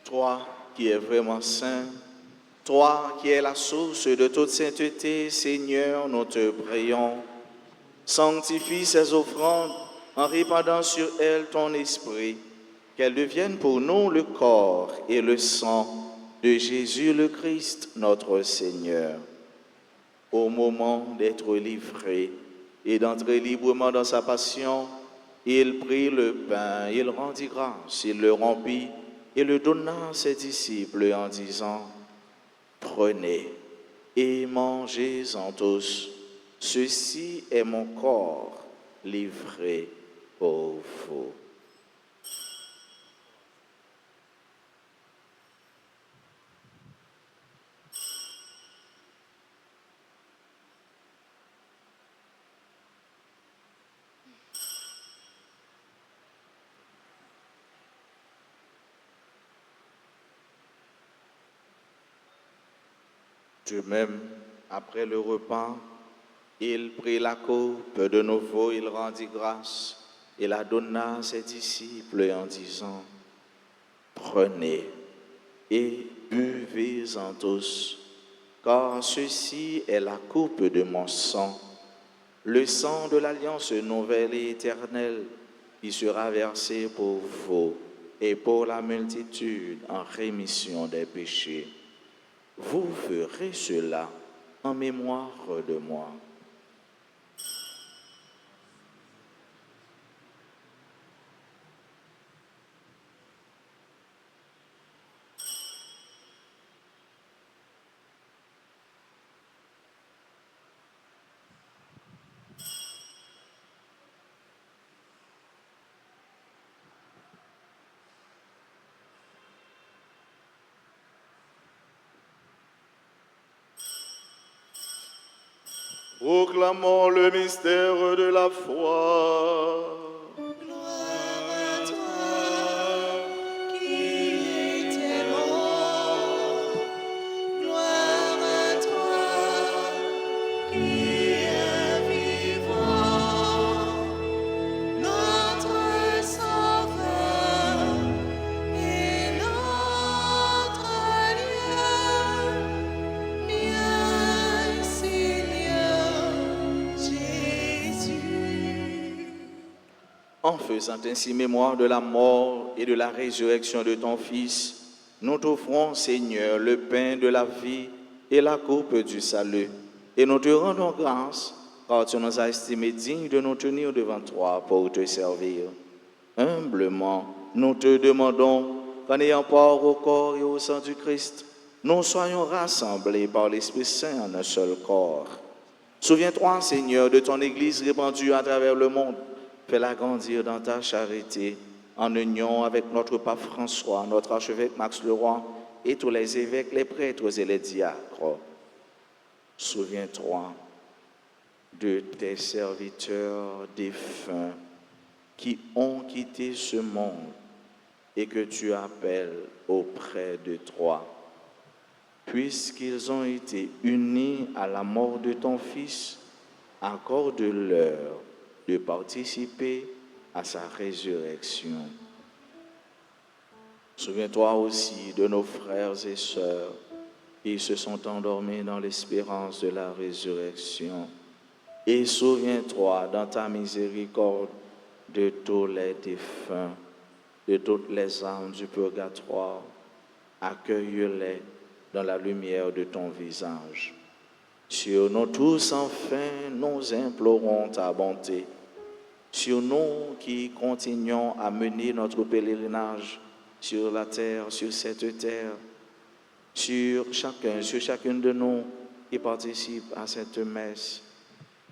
Toi qui es vraiment saint, toi qui es la source de toute sainteté, Seigneur, nous te prions. Sanctifie ces offrandes en répandant sur elles ton esprit, qu'elles deviennent pour nous le corps et le sang de Jésus le Christ, notre Seigneur. Au moment d'être livré et d'entrer librement dans sa passion, il prit le pain, il rendit grâce, il le rompit et le donna à ses disciples en disant: Prenez et mangez-en tous, ceci est mon corps livré pour vous. De même, après le repas, il prit la coupe, de nouveau il rendit grâce et la donna à ses disciples en disant: Prenez et buvez-en tous, car ceci est la coupe de mon sang, le sang de l'alliance nouvelle et éternelle qui sera versé pour vous et pour la multitude en rémission des péchés. Vous ferez cela en mémoire de moi. Proclamons le mystère de la foi. Gloire à toi qui étais mort. Gloire à toi qui es vivant. Notre Sauveur et notre Dieu. Bien, Seigneur Jésus. En faisant ainsi mémoire de la mort et de la résurrection de ton Fils, nous t'offrons, Seigneur, le pain de la vie et la coupe du salut. Et nous te rendons grâce, car tu nous as estimés dignes de nous tenir devant toi pour te servir. Humblement, nous te demandons qu'en ayant part au corps et au sang du Christ, nous soyons rassemblés par l'Esprit Saint en un seul corps. Souviens-toi, Seigneur, de ton Église répandue à travers le monde. Fais-la grandir dans ta charité, en union avec notre pape François, notre archevêque Max Leroy et tous les évêques, les prêtres et les diacres. Souviens-toi de tes serviteurs défunts qui ont quitté ce monde et que tu appelles auprès de toi. Puisqu'ils ont été unis à la mort de ton Fils, accorde-leur de participer à sa résurrection. Souviens-toi aussi de nos frères et sœurs qui se sont endormis dans l'espérance de la résurrection. Et souviens-toi dans ta miséricorde de tous les défunts, de toutes les âmes du purgatoire. Accueille-les dans la lumière de ton visage. Sur nous tous, enfin, nous implorons ta bonté. Sur nous qui continuons à mener notre pèlerinage sur la terre, sur cette terre, sur chacune de nous, qui participent à cette messe,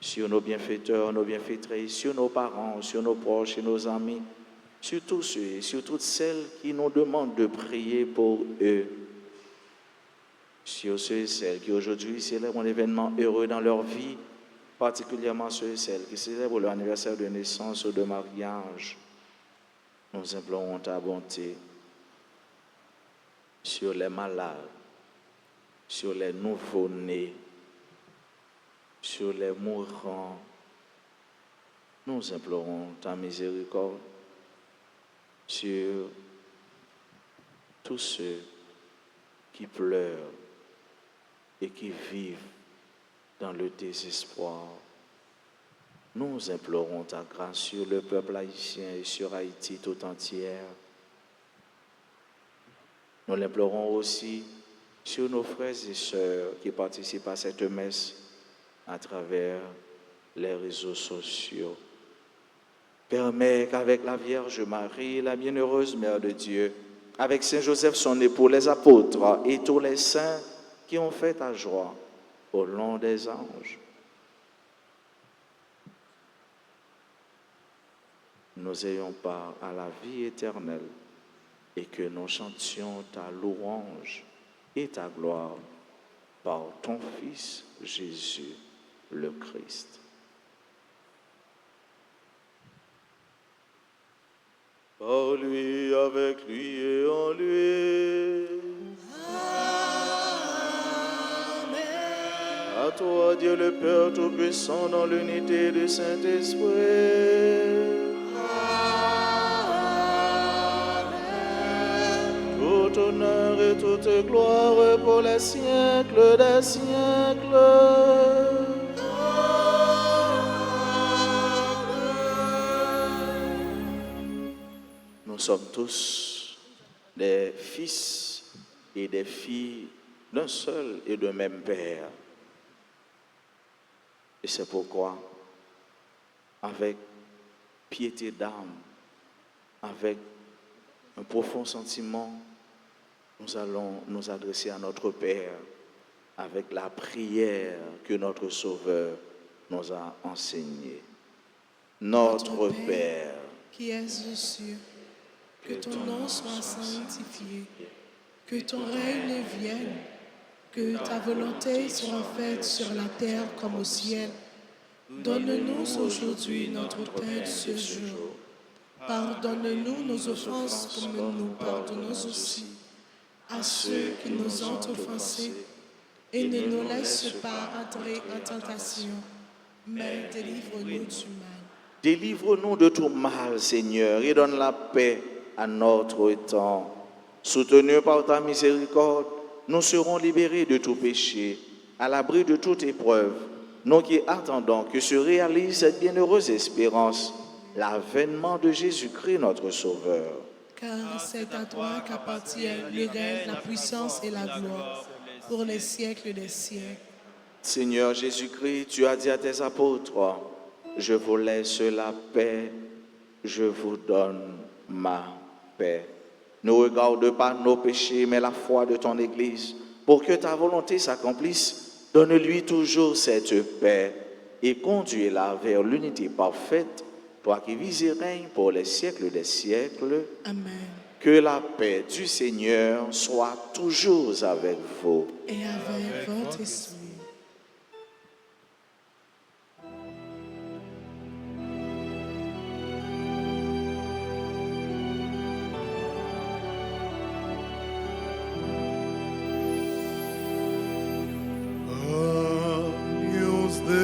sur nos bienfaiteurs, nos bienfaitrices, sur nos parents, sur nos proches et nos amis, sur tous ceux et sur toutes celles qui nous demandent de prier pour eux, sur ceux et celles qui aujourd'hui célèbrent un événement heureux dans leur vie, particulièrement ceux et celles qui célèbrent leur anniversaire de naissance ou de mariage. Nous implorons ta bonté sur les malades, sur les nouveau-nés, sur les mourants. Nous implorons ta miséricorde sur tous ceux qui pleurent et qui vivent dans le désespoir. Nous implorons ta grâce sur le peuple haïtien et sur Haïti tout entière. Nous l'implorons aussi sur nos frères et sœurs qui participent à cette messe à travers les réseaux sociaux. Permets qu'avec la Vierge Marie, la bienheureuse Mère de Dieu, avec Saint Joseph son époux, les apôtres et tous les saints qui ont fait ta joie au long des anges, nous ayons part à la vie éternelle et que nous chantions ta louange et ta gloire par ton Fils Jésus le Christ. Par lui, avec lui et en lui. Amen. À toi, Dieu le Père Tout-Puissant, dans l'unité du Saint-Esprit. Tout honneur et toute gloire pour les siècles des siècles. Nous sommes tous des fils et des filles d'un seul et d'un même Père. Et c'est pourquoi, avec piété d'âme, avec un profond sentiment, nous allons nous adresser à notre Père avec la prière que notre Sauveur nous a enseignée. Notre Père, qui es aux cieux, que ton nom soit sanctifié, que ton règne vienne, que ta volonté soit faite sur la terre comme au ciel. Donne-nous aujourd'hui notre pain de ce jour. Pardonne-nous nos offenses comme nous pardonnons aussi à ceux qui nous ont offensés. Et ne nous laisse pas entrer en tentation, mais délivre-nous du mal. délivre-nous de tout mal, Seigneur, et donne la paix à notre temps. Soutenus par ta miséricorde, nous serons libérés de tout péché, à l'abri de toute épreuve, nous qui attendons que se réalise cette bienheureuse espérance, l'avènement de Jésus-Christ, notre Sauveur. Car c'est à toi qu'appartiennent le règne, la puissance et la gloire, pour les siècles des siècles. Seigneur Jésus-Christ, tu as dit à tes apôtres, je vous laisse la paix, je vous donne ma paix. Ne regarde pas nos péchés, mais la foi de ton Église. Pour que ta volonté s'accomplisse, donne-lui toujours cette paix et conduis-la vers l'unité parfaite, toi qui vis et règnes pour les siècles des siècles. Amen. Que la paix du Seigneur soit toujours avec vous. Et avec votre esprit. Agnus Dei,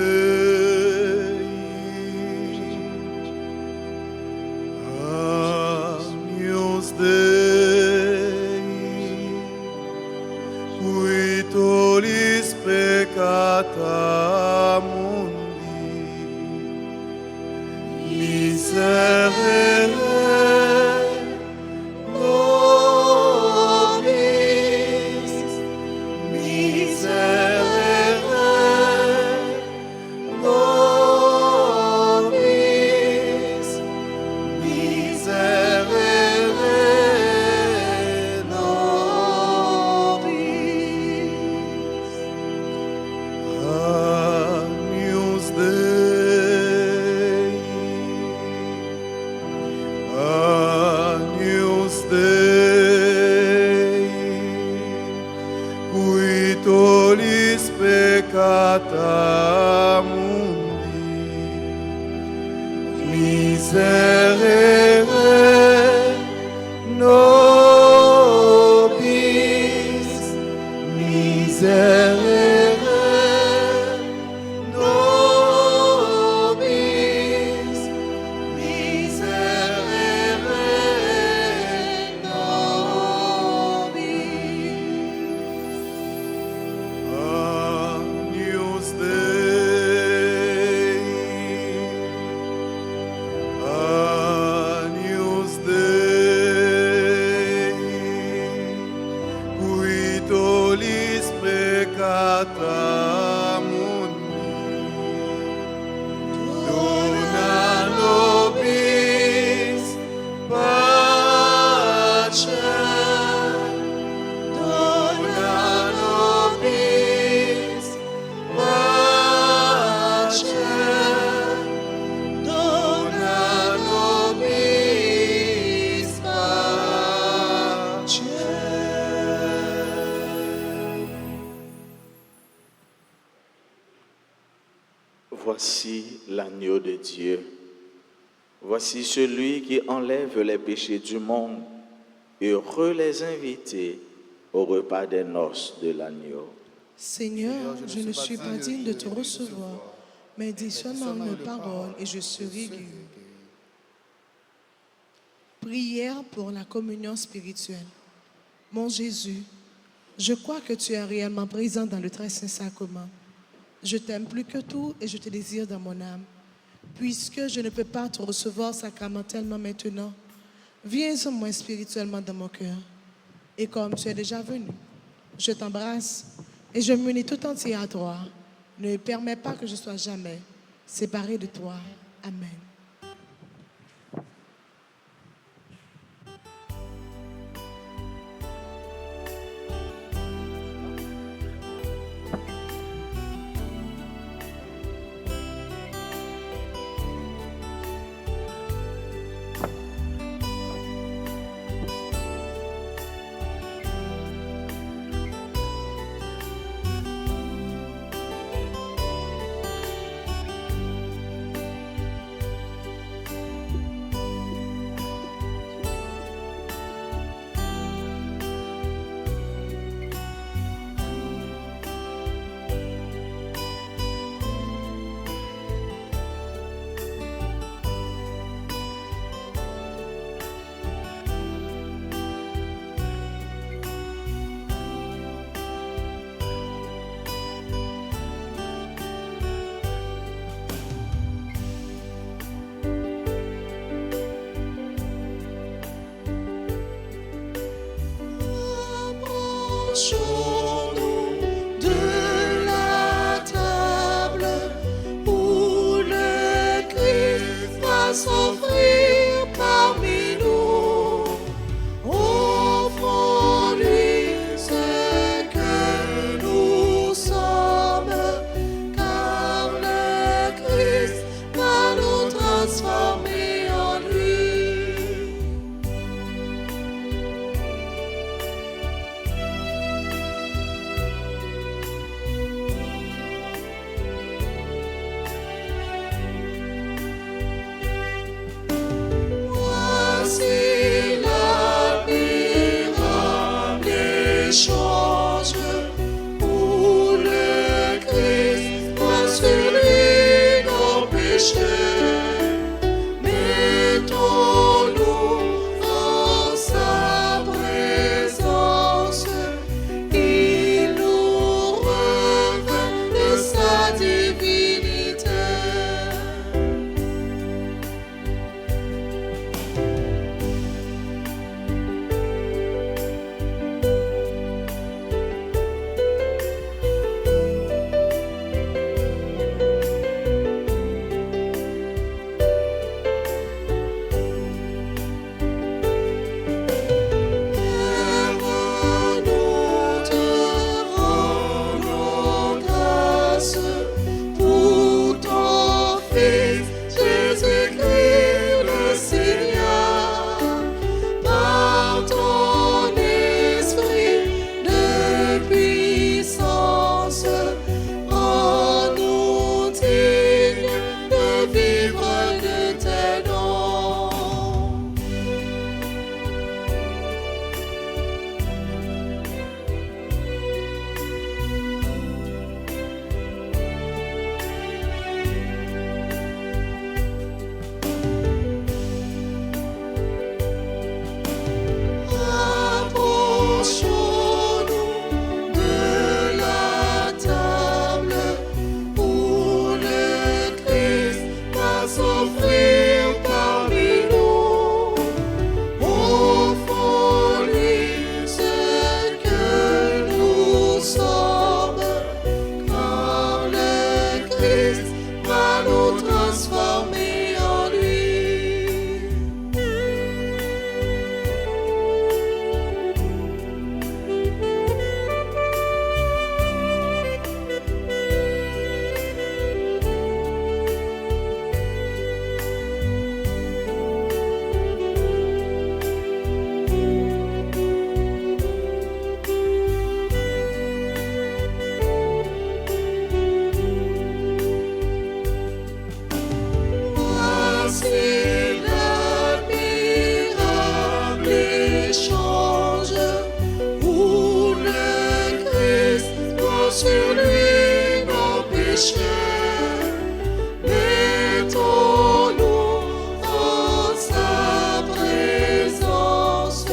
Agnus Dei, qui tollis peccata mundi, miserere nobis, miserere nobis, miserere nobis. qui tollis peccata mundi, miserere nobis, miserere nobis, miserere nobis. Agnus Dei, Agnus Dei, qui tollis peccata mundi, dona nobis pacem, dona nobis pacem, dona nobis pacem. Voici l'agneau de Dieu. Voici celui qui enlève les péchés du monde. Heureux les invités au repas des noces de l'agneau. Seigneur, je ne suis pas digne de te recevoir, mais dis seulement une parole et je serai guéri. Prière pour la communion spirituelle. Mon Jésus, je crois que tu es réellement présent dans le très saint sacrement. Je t'aime plus que tout et je te désire dans mon âme. Puisque je ne peux pas te recevoir sacramentellement maintenant, viens en moi spirituellement dans mon cœur. Et comme tu es déjà venu, je t'embrasse et je m'unis tout entier à toi. Ne permets pas que je sois jamais séparé de toi. Amen. sur lui nos péchés. Mettons-nous en sa présence.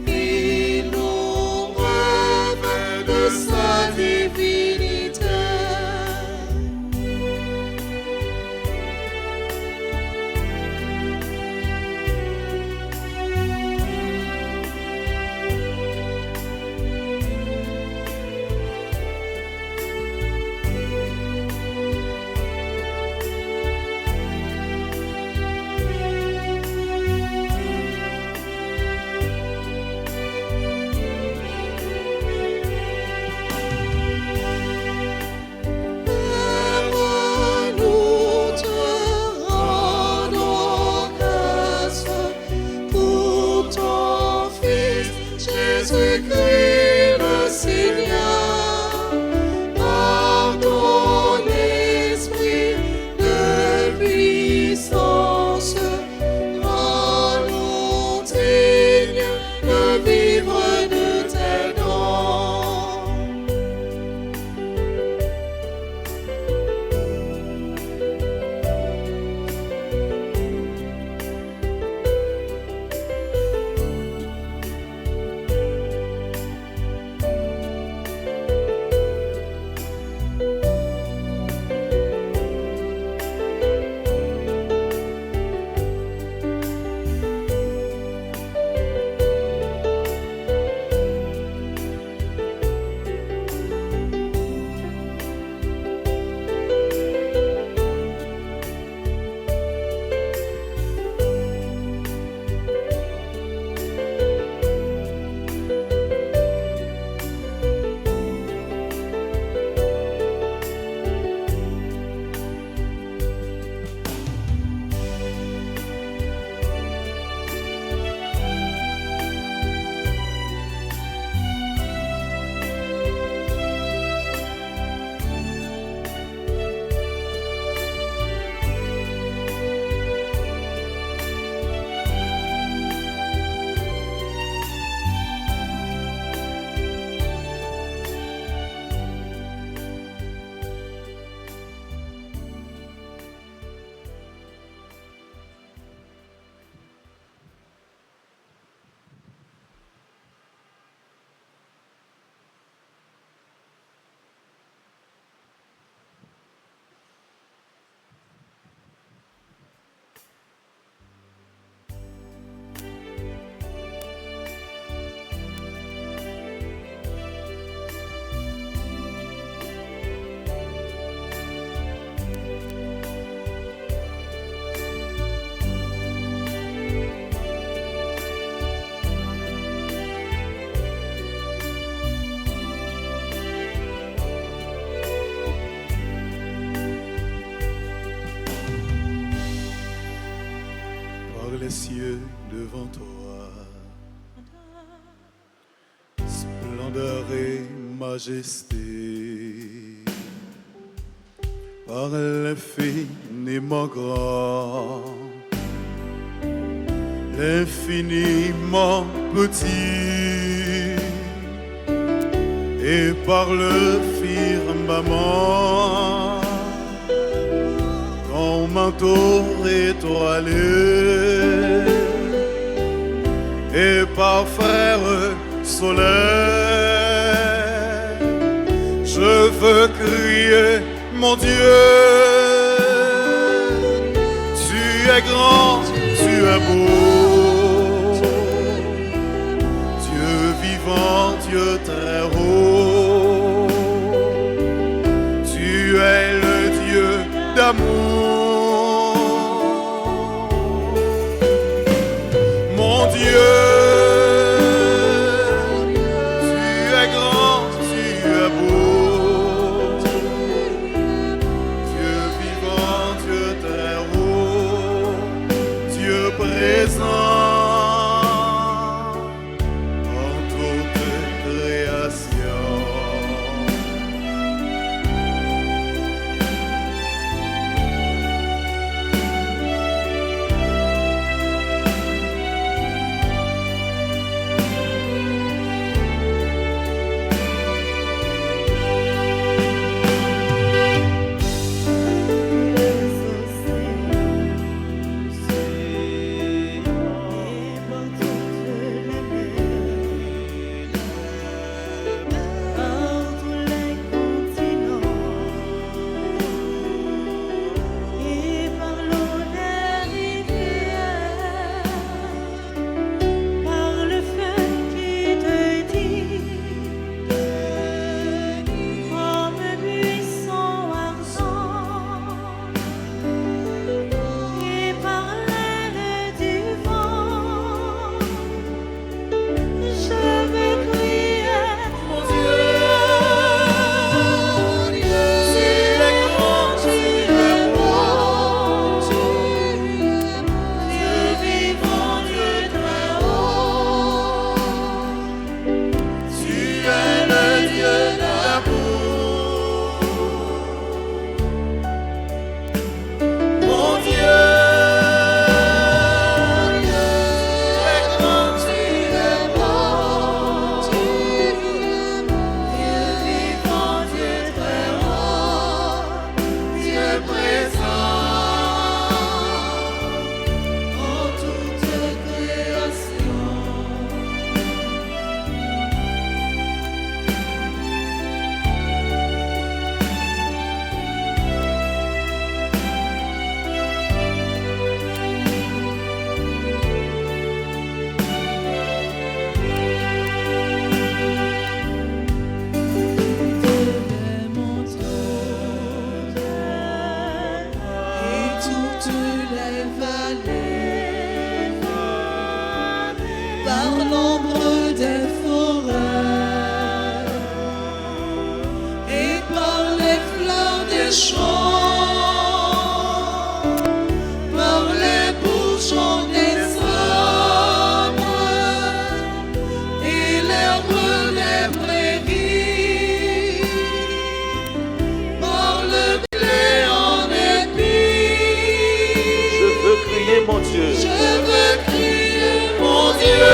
Il nous revêt de sa divinité. Nous te rendons grâce pour ton Fils Jésus-Christ le Seigneur, par ton esprit de puissance, rends-nous dignes de vivre de tes dons. Par les cieux devant toi, splendeur et majesté, par l'infiniment grand, l'infiniment petit, et par le firmament, ton manteau étoilé, et par frère soleil, je veux crier, mon Dieu, tu es grand, tu es beau, Dieu vivant, Dieu très haut, tu es le Dieu d'amour, mon Dieu. Présent en toute création. des forêts et par les fleurs des champs, par les bourgeons des arbres et l'herbe des prairies, par le blé en épi. Je veux crier mon Dieu. Je veux crier mon Dieu.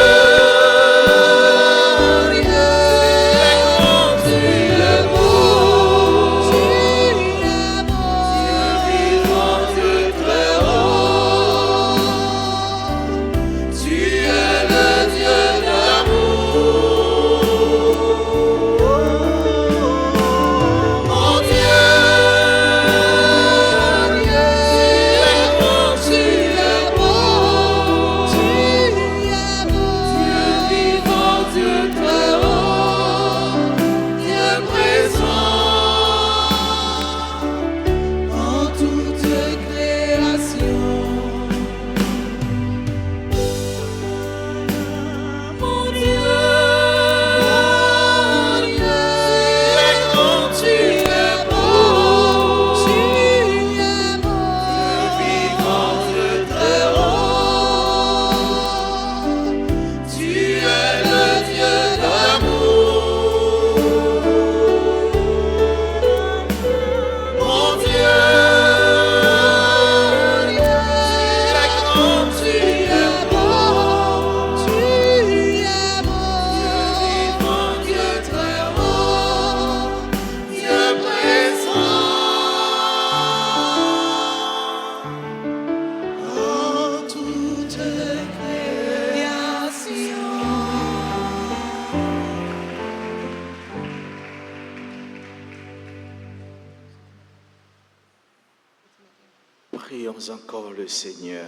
Prions encore le Seigneur.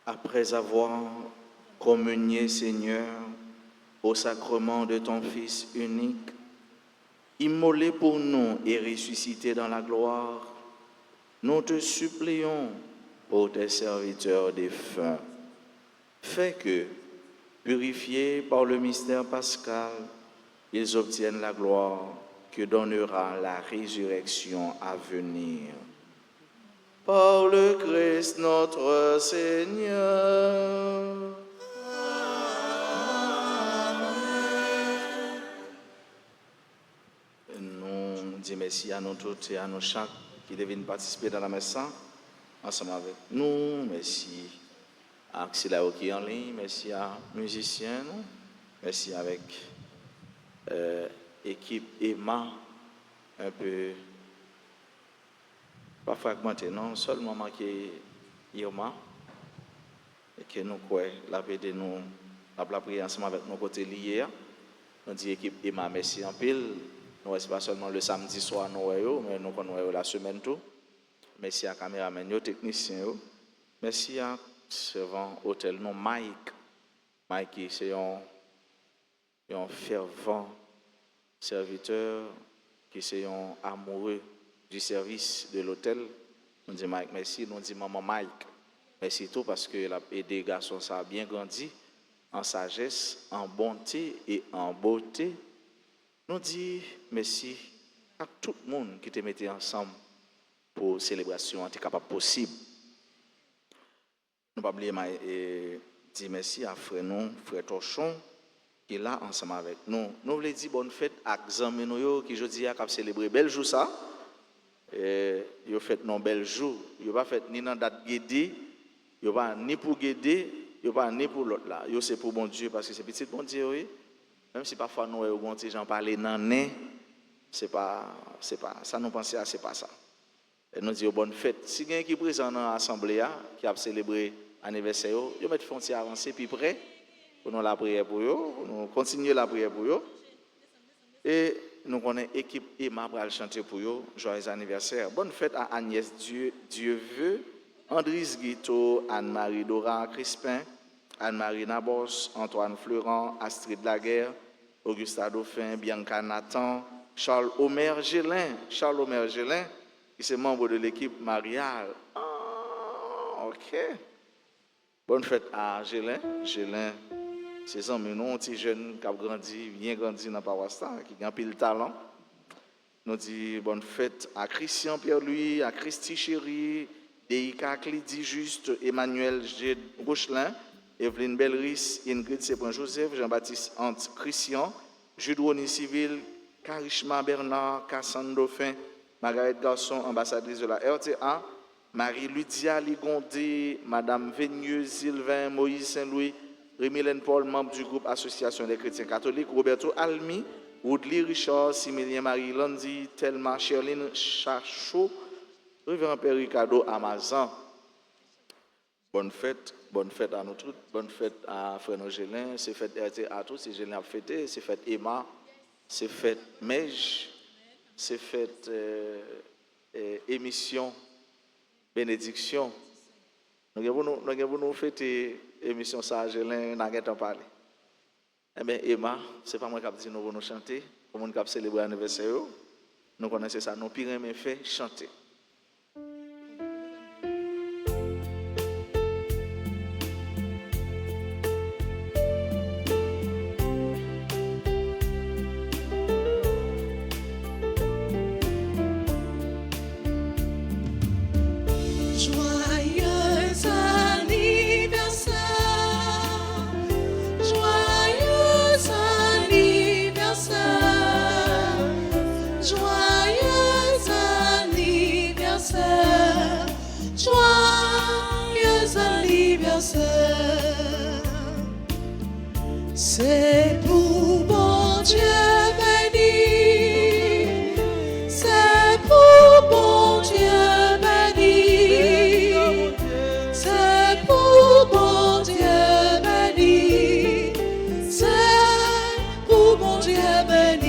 Après avoir communié, Seigneur, au sacrement de ton Fils unique, immolé pour nous et ressuscité dans la gloire, nous te supplions pour tes serviteurs défunts. Fais que, purifiés par le mystère pascal, ils obtiennent la gloire que donnera la résurrection à venir. Par le Christ notre Seigneur. Nous disons merci à nous tous et à nous chaque qui deviennent participer dans la messe ensemble avec nous. Merci à Axela qui est en ligne, merci à musiciens, merci avec équipe Emma, un peu pas fragmenté, non, seulement marqué Irma, et que nous croyons la paix de nous, la prière ensemble avec nos côtés liés. Nous disons équipe Emma, merci en pile. Nous ne pas seulement le samedi soir, mais nous connaissons la semaine tout. Merci à caméraman, aux techniciens. Merci à servant hôtel, non, Mike. Mike, c'est un fervent serviteur qui est un amoureux du service de l'hôtel. Nous disons Mike, merci. Nous disons maman Mike, merci tout parce que la aidé garçon ça a bien grandi en sagesse, en bonté et en beauté. Nous disons merci à tout le monde qui te mettait ensemble pour célébration en capable possible. Nous ne pouvons pas oublier dire merci à frère nous, frère Torchon, qui est là ensemble avec nous. Nous voulons dire bonne fête à Xamenoyo qui jeudi a célébré bel jour ça. Yo fait non bel jour, yo pas fait ni dans date guédé, yo pas ni pour guédé, yo pas ni pour l'autre là. Yo c'est pour bon Dieu parce que c'est petit bon Dieu oui. Même si parfois nous au bon Dieu j'en parler nan c'est pas ça nous penser à c'est pas ça. Et nous disons bonne fête. Si quelqu'un qui est présent dans l'assemblée qui a célébré anniversaire, yo mettre frontière avancer puis prêt pour nous la prière pour eux, pour nous continuer la prière pour eux. Et nous connaissons l'équipe Emma pour chanter pour eux. Joyeux anniversaire. Bonne fête à Agnès Dieu veut, Andris Guito, Anne-Marie Dora Crispin, Anne-Marie Nabos, Antoine Fleurant, Astrid Laguerre, Augusta Dauphin, Bianca Nathan, Charles Omer Gélin, qui est membre de l'équipe mariale. Ah, ok. Bonne fête à Gélin. Gélin, c'est un petit jeune qui a grandi, bien grandi dans la paroisse, qui a un pile talent. Nous disons bonne fête à Christian Pierre-Louis, à Christy Chéri, Deika Clédy Juste, Emmanuel G. Gauchelin, Evelyne Belris, Ingrid Seprin Joseph, Jean-Baptiste Ant Christian, Jude Rony Civil, Karishma Bernard, Cassandre Dauphin, Margaret Garçon, ambassadrice de la RTA, Marie-Lydia Ligondé, Madame Vénieux Sylvain, Moïse Saint-Louis, Rémylène Paul, membre du groupe Association des chrétiens catholiques, Roberto Almi, Woodley Richard, Similien Marie Landy, Thelma Sherline Chachot, Révérend Père Ricardo Amazon. Bonne fête à nous tous, bonne fête à Frère Gélin, c'est fête RTA à tous, c'est Gélin à fêter, c'est fête Emma, c'est fête Mej, c'est fête émission bénédiction. Nous avons fêté l'émission ça, Gélin, n'a pas parlé. Eh bien, Emma, ce n'est pas moi qui dis nous allons chanter, pour nous qui célébrer l'anniversaire. Nous connaissons ça, nous pire mais fait chanter. C'est pour bon Dieu béni, c'est pour bon Dieu béni, c'est pour bon Dieu béni, c'est pour bon Dieu béni.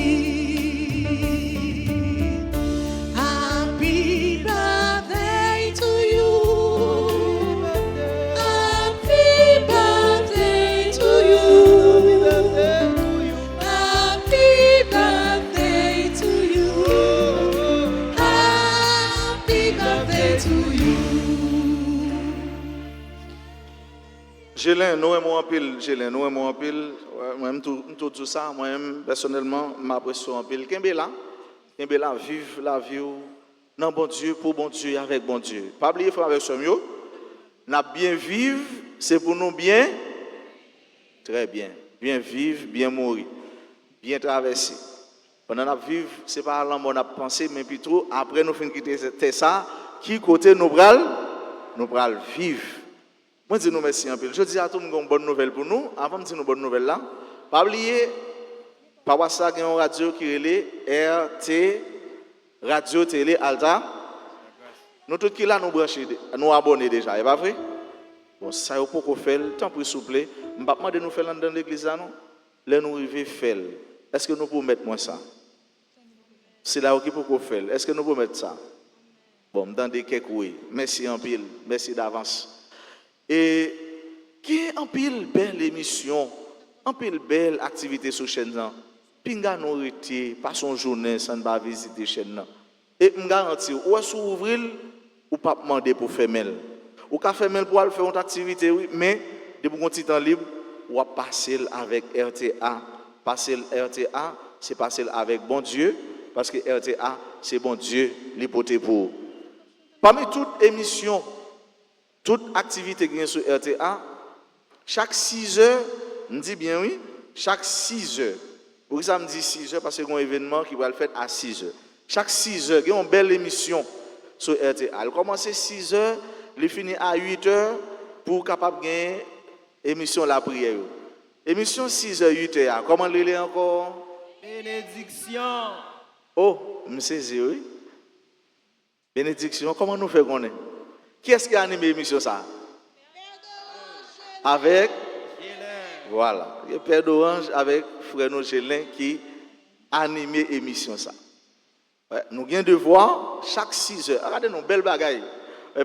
Happy birthday to you, happy birthday to you. Happy birthday to you. Happy birthday to you. Gélin, nous aimons en pile, Gélin, nous aimons en pile. Moi-même, tout ça, moi-même, personnellement, m'apprécie en pile. Kembela, vive la vie, non bon Dieu, pour bon Dieu, avec bon Dieu. Pas oublier, frère, avec ce mieux. N'a bien vivre, c'est pour nous bien. Très bien. Bien vivre, bien mourir. Bien traverser. Pendant que nous vivons, ce n'est pas là qu'on a pensé, mais plutôt, après nous finissons quitter ça, qui côté nous pral vivre. Moi, je dis nous merci un peu. Je dis à tout le monde une bonne nouvelle pour nous. Avant de dire une bonne nouvelle là, pas oublier, par WhatsApp, il y a une radio qui est RT, Radio Télé Alta. Nous tous qui là, nous branchés, nous abonnés déjà, n'est pas vrai? Bon, ça, il faut qu'on fasse, tant pour souple. Je ne vais pas demander de nous faire dans l'église là, non? Là, nous arrivons à faire. Est-ce que nous pouvons mettre moins ça? C'est là où il faut qu'on fasse. Est-ce que nous pouvons mettre ça? Bon, dans des quelques oui. Merci en pile. Merci d'avance. Et qui est en pile belle émission, en pile belle activité sur la chaîne. Pinga nous retier, pas son journée sans ne pas visiter la chaîne. Et je garantis, ou est-ce ouvrir ou pas demander pour faire mail. Ou qu'à faire mail pour aller faire une activité, oui, mais de pour un petit temps libre, ou à passer avec RTA. Passer RTA, c'est passer avec bon Dieu, parce que RTA, c'est bon Dieu, l'hypothèse pour. Parmi toute émission, toute activité qui est sur RTA, chaque 6 heures, on dit bien oui, chaque 6 heures. Pourquoi ça me dit 6 heures? Parce qu'il y a un événement qui va le faire à 6 heures. Chaque 6 heures, il y a une belle émission sur RTA. Elle commence à 6 heures, elle finit à 8 heures pour capable gagner émission la prière. Émission 6 heures, 8 heures. Comment elle est encore? Bénédiction. Oh, je me saisis, oui. Bénédiction, comment nous faisons? Qui est-ce qui a animé l'émission ça? Avec voilà, il y a Père d'Orange avec Frère Gélin qui a animé l'émission ça. Ouais, nous avons devoir chaque 6 heures. Regardez nos belles bagailles.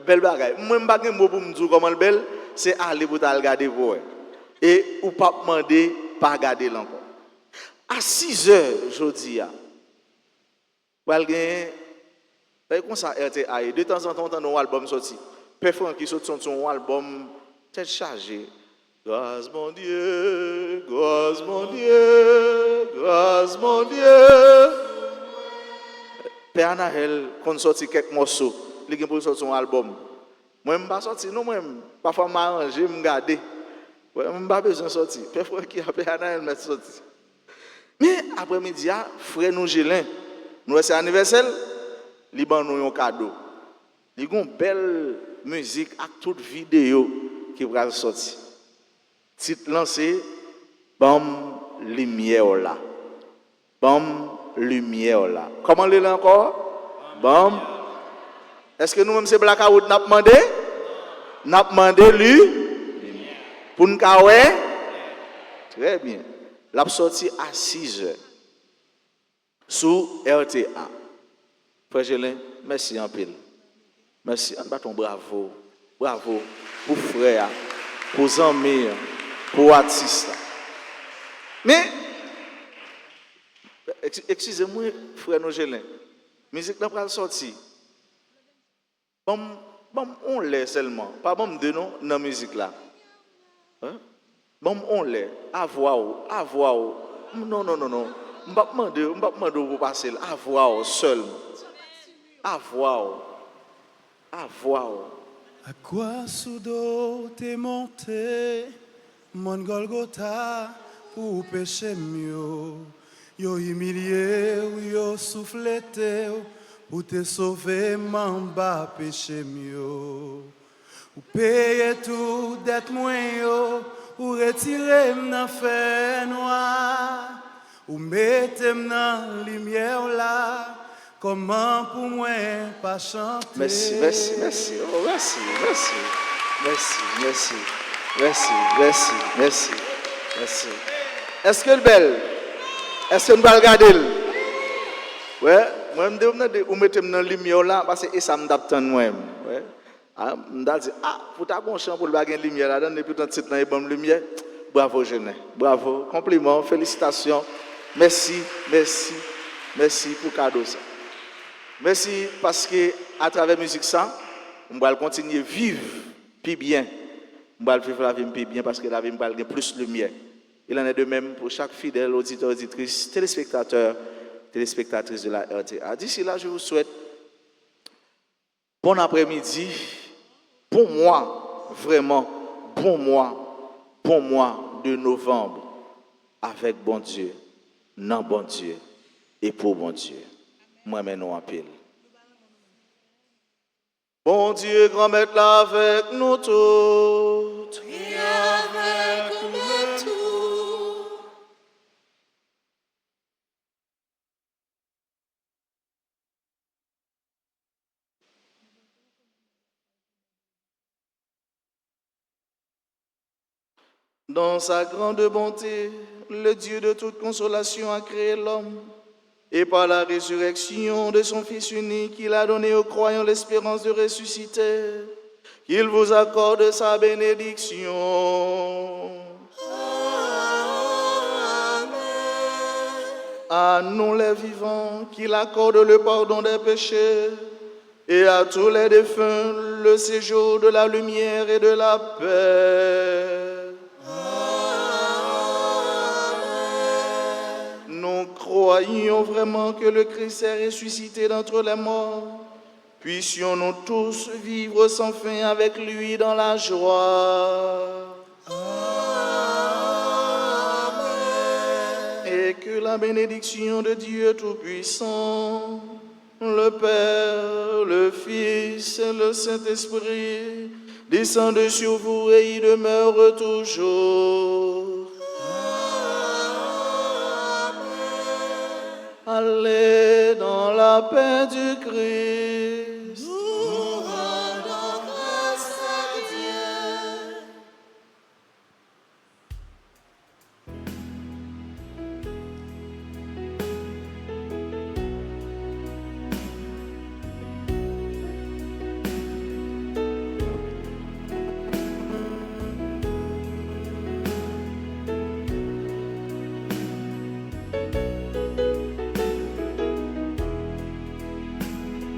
Belle bagaille. Moi je pas mot pour me dire comment le belle, c'est aller pour regarder pour. Et ou pas demander pas regarder encore. À 6 heures jeudi a. Pour gagner comme ça RTA de temps en temps un album sorti. Perfond qui sort son album tête chargée. Grâce mon Dieu, grâce mon Dieu, grâce mon Dieu. Père Anaël, quand sorti quelques morceaux, il a pour sortir un album. Moi, je ne pas sorti, non, moi, parfois, je m'arrange, je me garde. Je n'ai pas besoin de sortir. Père frère qui a Père Anaël, je sorti. Mais après-midi, frère nous Gélin, nous c'est anniversaire, il a nous un cadeau. Il a une belle musique avec toute vidéo qui va sortir. Titre lancé, Bam lumière là. Bam lumière là. Comment le encore? Bam. Est-ce que nous-mêmes c'est Blackout n'a demandé? N'a demandé lui pour nous caouer? Très bien. L'a sorti à 6 heures sous RTA. Frère Gélin, merci en pile. Merci, un bâton bravo. Bravo pour frère, pour amis, pour artistes. Mais, excusez-moi, frère Nogélin, musique n'a pas sorti. Bon, on l'est seulement. Pas bon de nous dans la musique là. Hein? Bon, on l'est. À voix. Non. Je ne vais pas demander vous passer là. À voix seulement. À voix. À quoi soudo t'es monté, mon Golgotha, pour pécher mieux. Yo humilié ou yo soufflé pour te sauver, m'en bas péché mieux. Ou payer tout d'être moins yo, ou retirer m'en fait noir, ou mettre m'en lumière là. Comment pour moi pas chanter? Merci. Oh, merci. Est-ce que le belle? Est-ce que nous allons regarder? Ouais, moi je me dis où mettez dans la lumière là parce que ça me d'aptend moi. Ouais. Ah, me dit pour ta bon chant pour le baguer lumière là dedans depuis tant titre dans les bonnes lumière. Bravo jeune. Bravo, compliment, félicitations. Merci pour cadeau ça. Merci parce que à travers la musique ça, on va continuer à vivre plus bien. On va vivre la vie plus bien parce que la vie va gagner plus de lumière. Il en est de même pour chaque fidèle auditeur, auditrice, téléspectateur, téléspectatrice de la RTA. D'ici là, je vous souhaite bon après-midi, bon mois, vraiment bon mois de novembre avec bon Dieu, non bon Dieu et pour bon Dieu. Moi, maintenant, en pile. Bon Dieu, grand maître là avec nous tous. Et avec nous tous. Dans sa grande bonté, le Dieu de toute consolation a créé l'homme. Et par la résurrection de son Fils unique, il a donné aux croyants l'espérance de ressusciter. Qu'il vous accorde sa bénédiction. Amen. À nous les vivants, qu'il accorde le pardon des péchés. Et à tous les défunts, le séjour de la lumière et de la paix. Nous croyons vraiment que le Christ est ressuscité d'entre les morts. Puissions-nous tous vivre sans fin avec lui dans la joie. Amen. Et que la bénédiction de Dieu Tout-Puissant, le Père, le Fils et le Saint-Esprit descendent sur vous et y demeurent toujours. Allez dans la paix du Christ. Nous rendons grâce à Dieu.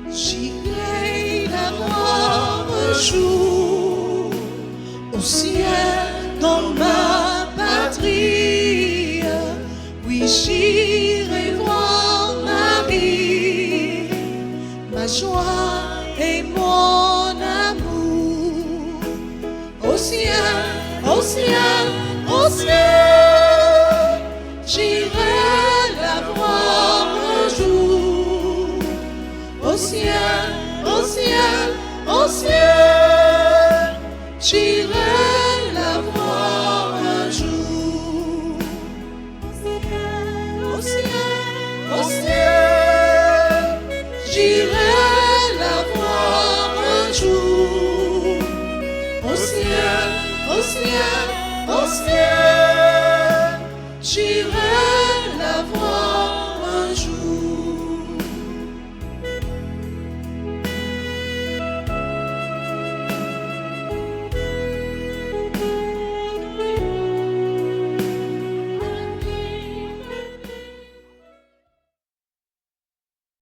J'irai la gloire un jour au ciel, dans ma patrie. Oui, j'irai voir Marie, ma joie et mon amour. Au ciel, au ciel, au ciel, j'irai la voir un jour. Au ciel, au ciel, au ciel, j'irai la voir un jour. Au ciel, au ciel, j'irai la voir un jour. Au ciel, au ciel, au ciel.